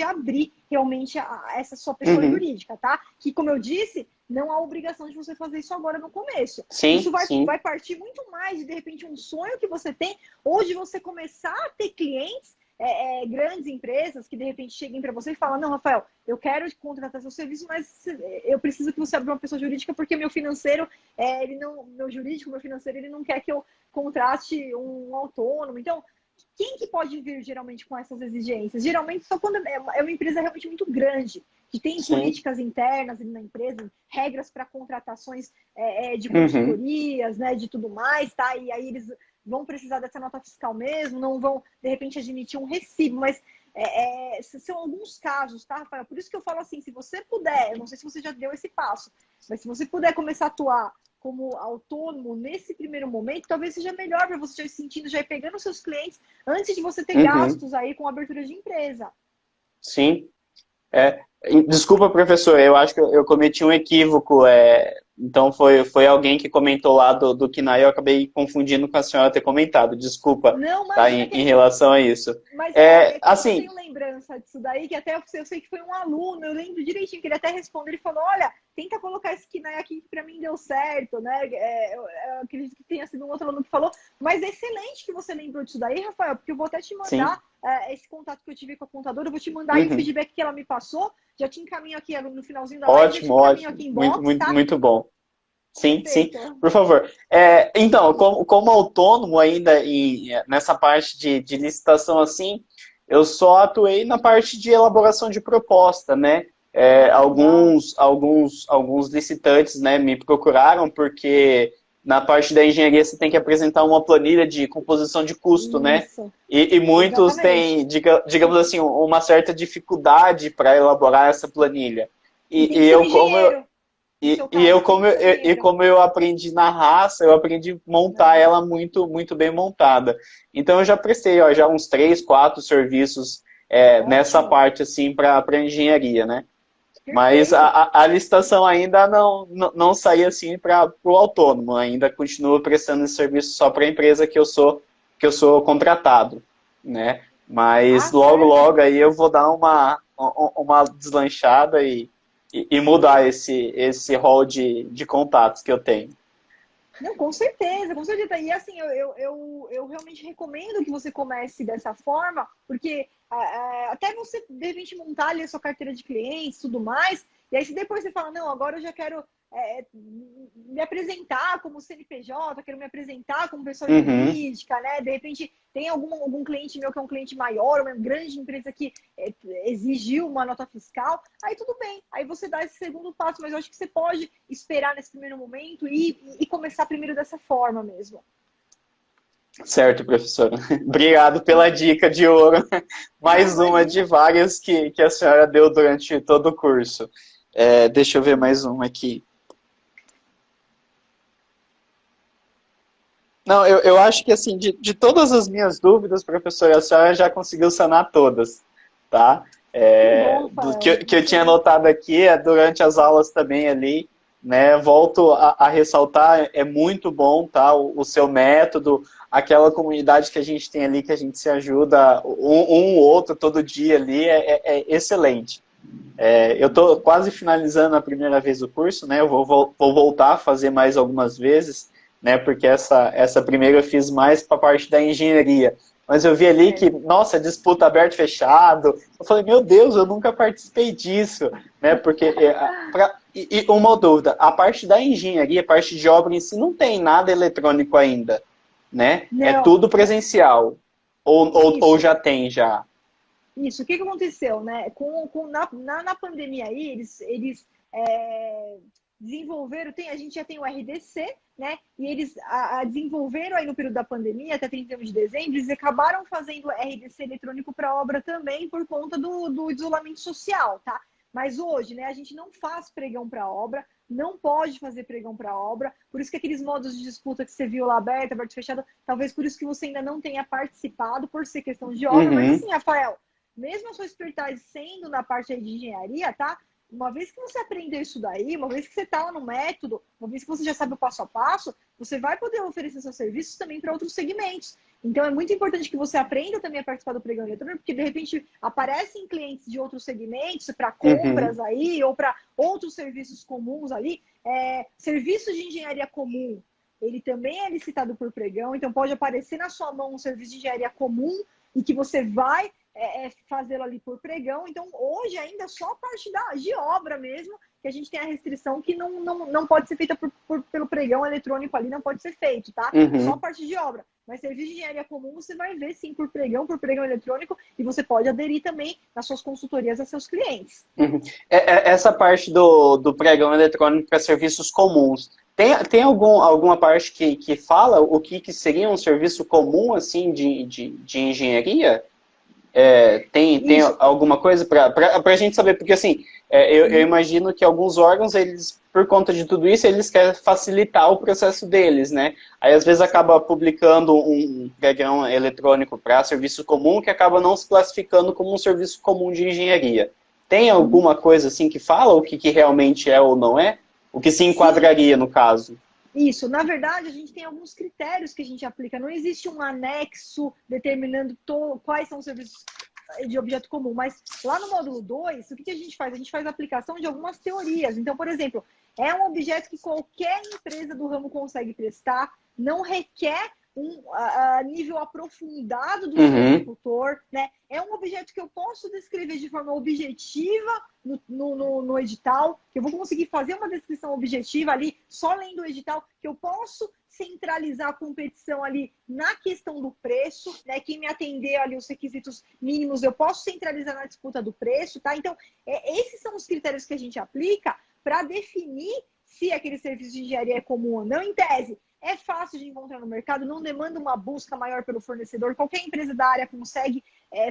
abrir realmente essa sua pessoa jurídica, tá? Que, como eu disse, não há obrigação de você fazer isso agora no começo. Isso vai partir muito mais de repente, um sonho que você tem, ou de você começar a ter clientes, grandes empresas que, de repente, cheguem para você e falam, não, Rafael, eu quero contratar seu serviço, mas eu preciso que você abra uma pessoa jurídica porque meu financeiro, meu financeiro, ele não quer que eu contrate um autônomo. Então, quem que pode vir, geralmente, com essas exigências? Geralmente, só quando é uma empresa realmente muito grande, que tem políticas internas na empresa, regras para contratações de consultorias, né, de tudo mais, tá? E aí eles vão precisar dessa nota fiscal mesmo, não vão, de repente, admitir um recibo, mas são alguns casos, tá, Rafael? Por isso que eu falo assim, se você puder, eu não sei se você já deu esse passo, mas se você puder começar a atuar como autônomo nesse primeiro momento, talvez seja melhor para você já ir sentindo, já ir pegando seus clientes antes de você ter gastos aí com abertura de empresa. Sim. Desculpa, professor, eu acho que eu cometi um equívoco. Então foi alguém que comentou lá do KNAI, eu acabei confundindo com a senhora ter comentado. Desculpa, não, tá, em relação a isso. Mas assim, eu tenho lembrança disso daí, que até eu sei que foi um aluno, eu lembro direitinho que ele até respondeu, ele falou, olha, tenta colocar esse KNAI aqui que pra mim deu certo, né? Eu acredito que tenha sido um outro aluno que falou, mas é excelente que você lembrou disso daí, Rafael, porque eu vou até te mandar esse contato que eu tive com a contadora, eu vou te mandar aí o feedback que ela me passou, já te encaminho aqui no finalzinho da live, ótimo, aqui em box, tá? muito bom. Sim, Perfeito. sim, por favor. Então, como autônomo ainda nessa parte de licitação assim, eu só atuei na parte de elaboração de proposta, né? Alguns licitantes, né, me procuraram porque na parte da engenharia você tem que apresentar uma planilha de composição de custo, né? E muitos têm, digamos assim, uma certa dificuldade para elaborar essa planilha. Como eu aprendi na raça, eu aprendi a montar ela muito bem montada. Então eu já prestei já uns 3, 4 serviços nessa parte assim para engenharia, né? Mas a licitação ainda não saiu assim para o autônomo, ainda continuo prestando esse serviço só para a empresa que eu sou contratado, né? Mas logo aí eu vou dar uma deslanchada e mudar esse rol de contatos que eu tenho. Não, com certeza, com certeza. E assim, eu realmente recomendo que você comece dessa forma, porque até você, de repente, montar ali a sua carteira de clientes e tudo mais, e aí se depois você fala, não, agora eu já quero me apresentar como CNPJ, quero me apresentar como pessoa Uhum. jurídica, né? De repente tem algum cliente meu que é um cliente maior, uma grande empresa que exigiu uma nota fiscal, aí tudo bem, aí você dá esse segundo passo, mas eu acho que você pode esperar nesse primeiro momento e começar primeiro dessa forma mesmo. Certo, professora. Obrigado pela dica de ouro. Ah, Mais uma de imagina. várias que a senhora deu durante todo o curso. Deixa eu ver mais uma aqui. Não, eu acho que assim, de todas as minhas dúvidas, professora, a senhora já conseguiu sanar todas, tá? Que bom, Do Rafael. que eu Fico tinha feliz. notado aqui, durante as aulas também ali, né? Volto a ressaltar, é muito bom, tá? O seu método, aquela comunidade que a gente tem ali, que a gente se ajuda um ou outro todo dia ali, é excelente. Eu estou quase finalizando a primeira vez o curso, né? Eu vou voltar a fazer mais algumas vezes, né? Porque essa primeira eu fiz mais para a parte da engenharia. Mas eu vi ali que, É. nossa, disputa aberto e fechado. Eu falei, meu Deus, eu nunca participei disso, né? Porque e uma dúvida, a parte da engenharia, a parte de obra em si, não tem nada eletrônico ainda, né? É Não, tudo presencial. Ou isso. já tem já. Isso, o que que aconteceu, né? Na pandemia aí, eles desenvolveram, a gente já tem o RDC, né? E eles desenvolveram aí no período da pandemia, até 31 de dezembro, eles acabaram fazendo o RDC eletrônico para obra também por conta do isolamento social, tá? Mas hoje, né, a gente não faz pregão para obra, não pode fazer pregão para obra, por isso que aqueles modos de disputa que você viu lá aberto, fechado, talvez por isso que você ainda não tenha participado, por ser questão de obra, mas Uhum, assim, Rafael, mesmo a sua expertise sendo na parte aí de engenharia, tá? Uma vez que você aprendeu isso daí, uma vez que você está lá no método, uma vez que você já sabe o passo a passo, você vai poder oferecer seus serviços também para outros segmentos. Então é muito importante que você aprenda também a participar do pregão eletrônico, porque de repente aparecem clientes de outros segmentos para uhum. compras aí, ou para outros serviços comuns ali. Serviço de engenharia comum, ele também é licitado por pregão, então pode aparecer na sua mão um serviço de engenharia comum e que você vai fazê-lo ali por pregão. Então, hoje ainda só a parte de obra mesmo, que a gente tem a restrição que não pode ser feita pelo pregão eletrônico ali, não pode ser feito, tá? Só a Uhum. parte de obra. Mas serviço de engenharia comum você vai ver sim por pregão eletrônico, e você pode aderir também nas suas consultorias a seus clientes. Uhum. Essa parte do pregão eletrônico para serviços comuns, tem alguma parte que fala o que seria um serviço comum assim de engenharia? Tem Isso. alguma coisa para a gente saber? Porque assim, eu Uhum. imagino que alguns órgãos, eles, por conta de tudo isso, eles querem facilitar o processo deles, né? Aí às vezes acaba publicando um pregão eletrônico para serviço comum que acaba não se classificando como um serviço comum de engenharia. Tem Uhum. alguma coisa assim que fala o que realmente é ou não é? O que se Sim, enquadraria no caso? isso. Na verdade, a gente tem alguns critérios que a gente aplica. Não existe um anexo determinando quais são os serviços de objeto comum, mas lá no módulo 2, o que a gente faz? A gente faz a aplicação de algumas teorias. Então, por exemplo, é um objeto que qualquer empresa do ramo consegue prestar, não requer nível aprofundado do seu Uhum, executor, né? É um objeto que eu posso descrever de forma objetiva no edital, que eu vou conseguir fazer uma descrição objetiva ali, só lendo o edital, que eu posso centralizar a competição ali na questão do preço, né? Quem me atender ali os requisitos mínimos, eu posso centralizar na disputa do preço, tá? Então, esses são os critérios que a gente aplica para definir se aquele serviço de engenharia é comum ou não. Em tese, é fácil de encontrar no mercado, não demanda uma busca maior pelo fornecedor, qualquer empresa da área consegue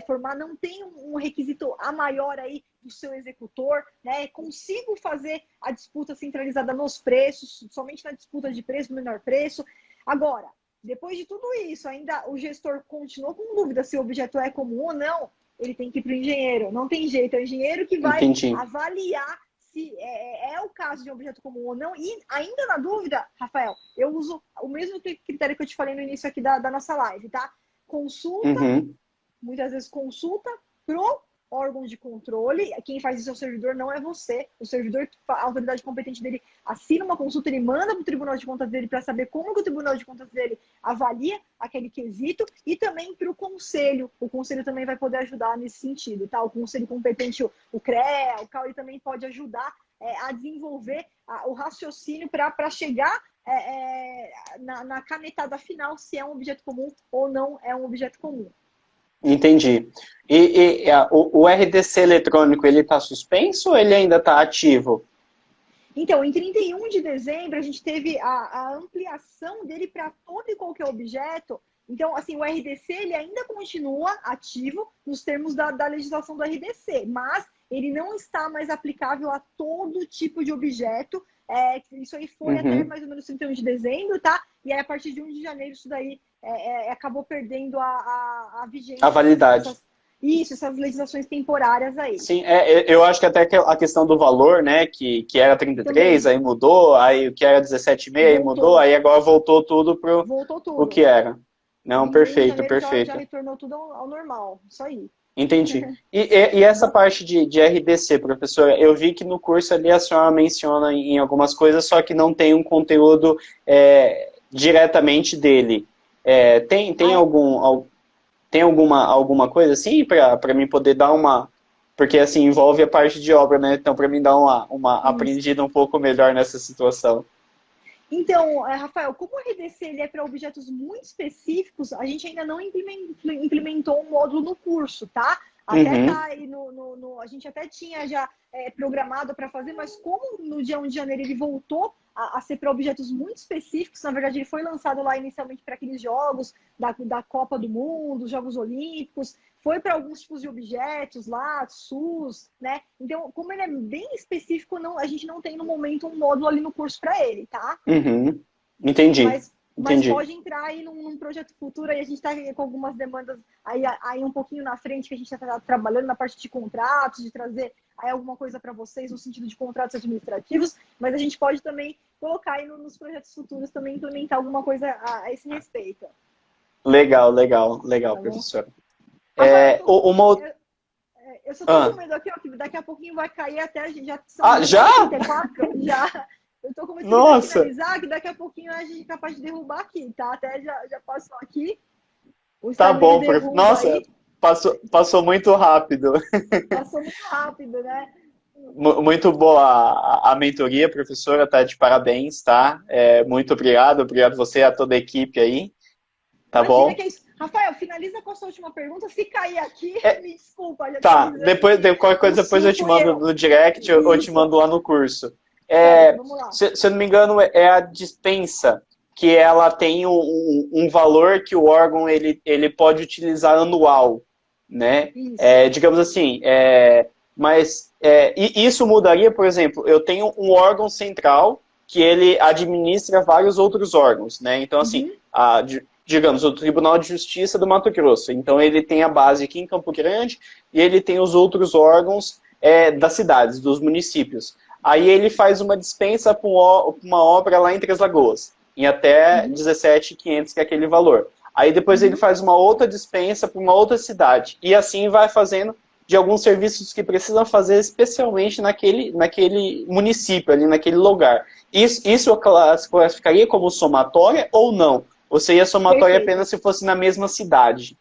formar, não tem um requisito a maior aí do seu executor, né? Consigo fazer a disputa centralizada nos preços, somente na disputa de preço, no menor preço. Agora, depois de tudo isso, ainda o gestor continuou com dúvida se o objeto é comum ou não, ele tem que ir para o engenheiro. Não tem jeito, é o engenheiro que vai entendi. avaliar se é o caso de um objeto comum ou não. E ainda na dúvida, Rafael, eu uso o mesmo critério que eu te falei no início aqui da nossa live, tá? Consulta, Uhum. muitas vezes consulta pro órgão de controle, quem faz isso é o servidor, não é você. O servidor, a autoridade competente dele assina uma consulta, ele manda para o Tribunal de Contas dele para saber como que o Tribunal de Contas dele avalia aquele quesito e também para o Conselho. O Conselho também vai poder ajudar nesse sentido, tá? O Conselho competente, o CREA, o CAU, ele também pode ajudar a desenvolver o raciocínio para chegar na canetada final se é um objeto comum ou não é um objeto comum. Entendi. O RDC eletrônico, ele está suspenso ou ele ainda está ativo? Então, em 31 de dezembro, a gente teve a ampliação dele para todo e qualquer objeto. Então, assim, o RDC ele ainda continua ativo nos termos da legislação do RDC, mas ele não está mais aplicável a todo tipo de objeto. Isso aí foi até mais ou menos 31 de dezembro, tá? E aí, a partir de 1 de janeiro, isso daí acabou perdendo a vigência. A validade. Essas legislações temporárias aí. Sim, eu acho que até a questão do valor, né, que era 33, também. Aí mudou, aí o que era 17,5, aí mudou, aí agora voltou tudo o que era. Não, perfeito, perfeito. Já retornou tudo ao normal, isso aí. Entendi. E essa parte de RDC, professora, eu vi que no curso ali a senhora menciona em algumas coisas, só que não tem um conteúdo diretamente dele. Tem alguma coisa assim para mim poder dar uma... Porque assim, envolve a parte de obra, né? Então, para mim dar uma aprendida um pouco melhor nessa situação. Então, Rafael, como o RDC ele é para objetos muito específicos, a gente ainda não implementou um módulo no curso, tá? Até tá aí a gente até tinha já programado para fazer, mas como no dia 1 de janeiro ele voltou a ser para objetos muito específicos, na verdade ele foi lançado lá inicialmente para aqueles jogos da Copa do Mundo, Jogos Olímpicos, foi para alguns tipos de objetos lá, SUS, né? Então, como ele é bem específico, a gente não tem no momento um módulo ali no curso para ele, tá? Entendi. Mas pode entrar aí num projeto futuro, aí a gente está com algumas demandas aí um pouquinho na frente, que a gente está trabalhando na parte de contratos, de trazer aí alguma coisa para vocês no sentido de contratos administrativos, mas a gente pode também colocar aí nos projetos futuros também implementar alguma coisa a esse respeito. Legal, tá, professora. Eu só tô com medo aqui, ó, que daqui a pouquinho vai cair até já são já? 34, já. Eu tô com medo de finalizar, que daqui a pouquinho a gente é capaz de derrubar aqui, tá? Até já passou aqui. Tá bom, nossa, passou muito rápido. Passou muito rápido, né? Muito boa a mentoria, professora, tá de parabéns, tá? Muito obrigado você e a toda a equipe aí, tá bom? Que é isso. Rafael, finaliza com a sua última pergunta. Se cair aqui, me desculpa. Tá, qualquer coisa depois eu te mando no direct ou eu te mando lá no curso. Vamos lá. Se eu não me engano, é a dispensa, que ela tem um valor que o órgão ele pode utilizar anual, né? Digamos assim, mas isso mudaria, por exemplo, eu tenho um órgão central que ele administra vários outros órgãos, né? Então, assim, digamos, o Tribunal de Justiça do Mato Grosso. Então, ele tem a base aqui em Campo Grande e ele tem os outros órgãos das cidades, dos municípios. Aí ele faz uma dispensa para uma obra lá em Três Lagoas, em até 17.500, que é aquele valor. Aí depois ele faz uma outra dispensa para uma outra cidade. E assim vai fazendo de alguns serviços que precisam fazer especialmente naquele município, ali naquele lugar. Isso eu classificaria como somatória ou não? Ou seria somatória apenas se fosse na mesma cidade?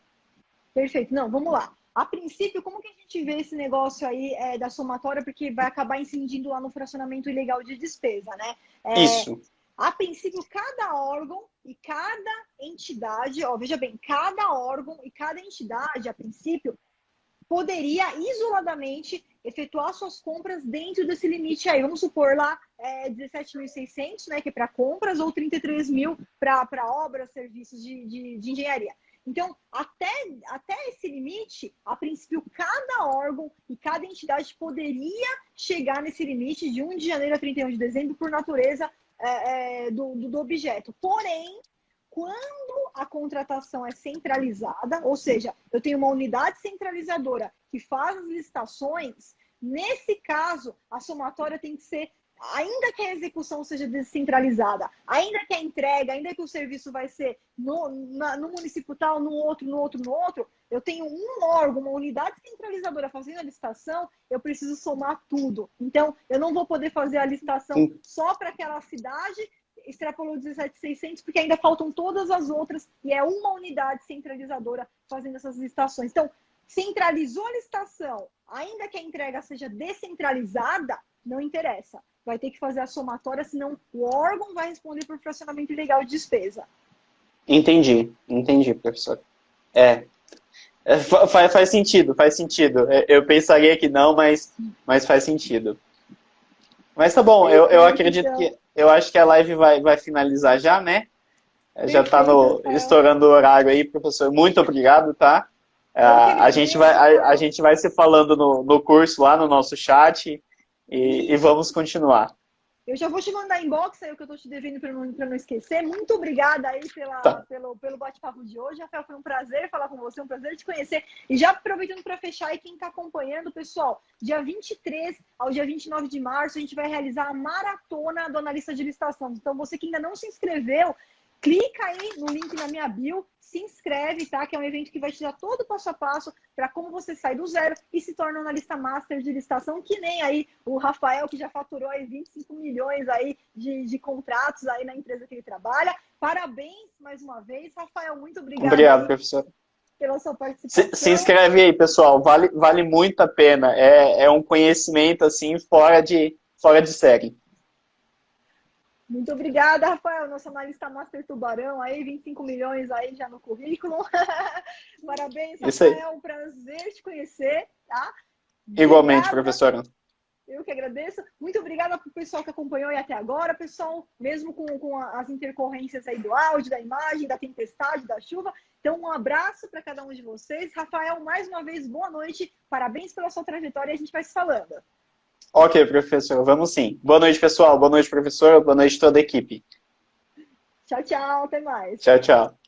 Perfeito. Não, vamos lá. A princípio, como que a gente vê esse negócio aí da somatória? Porque vai acabar incidindo lá no fracionamento ilegal de despesa, né? Isso. A princípio, cada órgão e cada entidade, veja bem, cada órgão e cada entidade, a princípio, poderia isoladamente efetuar suas compras dentro desse limite aí. Vamos supor lá 17.600, né, que é para compras, ou 33 mil para obras, serviços de engenharia. Então, até esse limite, a princípio, cada órgão e cada entidade poderia chegar nesse limite de 1 de janeiro a 31 de dezembro por natureza do objeto. Porém, quando a contratação é centralizada, ou seja, eu tenho uma unidade centralizadora que faz as licitações, nesse caso, a somatória tem que ser ainda que a execução seja descentralizada, ainda que a entrega, ainda que o serviço vai ser no município tal, no outro, eu tenho um órgão, uma unidade centralizadora fazendo a licitação, eu preciso somar tudo. Então, eu não vou poder fazer a licitação só para aquela cidade, extrapolou 17.600, porque ainda faltam todas as outras, e é uma unidade centralizadora fazendo essas licitações. Então, centralizou a licitação, ainda que a entrega seja descentralizada, não interessa. Vai ter que fazer a somatória, senão o órgão vai responder por fracionamento ilegal de despesa. Entendi, professor. Faz sentido, faz sentido. Eu pensaria que não, mas faz sentido. Mas tá bom, eu acredito que... Eu acho que a live vai finalizar já, né? Já está estourando o horário aí, professor. Muito obrigado, tá? A gente vai se falando no curso lá no nosso chat e vamos continuar. Eu já vou te mandar inbox aí o que eu tô te devendo para não esquecer. Muito obrigada aí pelo bate-papo de hoje. Rafael, foi um prazer falar com você, um prazer te conhecer. E já aproveitando para fechar aí, quem está acompanhando, pessoal, dia 23 ao dia 29 de março, a gente vai realizar a maratona do analista de licitação. Então, você que ainda não se inscreveu, clica aí no link na minha bio, se inscreve, tá? Que é um evento que vai te dar todo o passo a passo para como você sai do zero e se torna um analista master de licitação, que nem aí o Rafael, que já faturou aí 25 milhões aí de contratos aí na empresa que ele trabalha. Parabéns mais uma vez, Rafael, muito obrigado. Obrigado, professor. Pela sua participação. Se inscreve aí, pessoal, vale muito a pena. É um conhecimento assim fora de série. Muito obrigada, Rafael, nosso analista Master Tubarão aí, 25 milhões aí já no currículo. Parabéns, Rafael, um prazer te conhecer, tá? Igualmente, professora. Eu que agradeço. Muito obrigada para o pessoal que acompanhou aí até agora, pessoal, mesmo com as intercorrências aí do áudio, da imagem, da tempestade, da chuva. Então, um abraço para cada um de vocês. Rafael, mais uma vez, boa noite. Parabéns pela sua trajetória e a gente vai se falando. Ok, professor, vamos sim. Boa noite, pessoal. Boa noite, professor. Boa noite, toda a equipe. Tchau, tchau. Até mais. Tchau, tchau.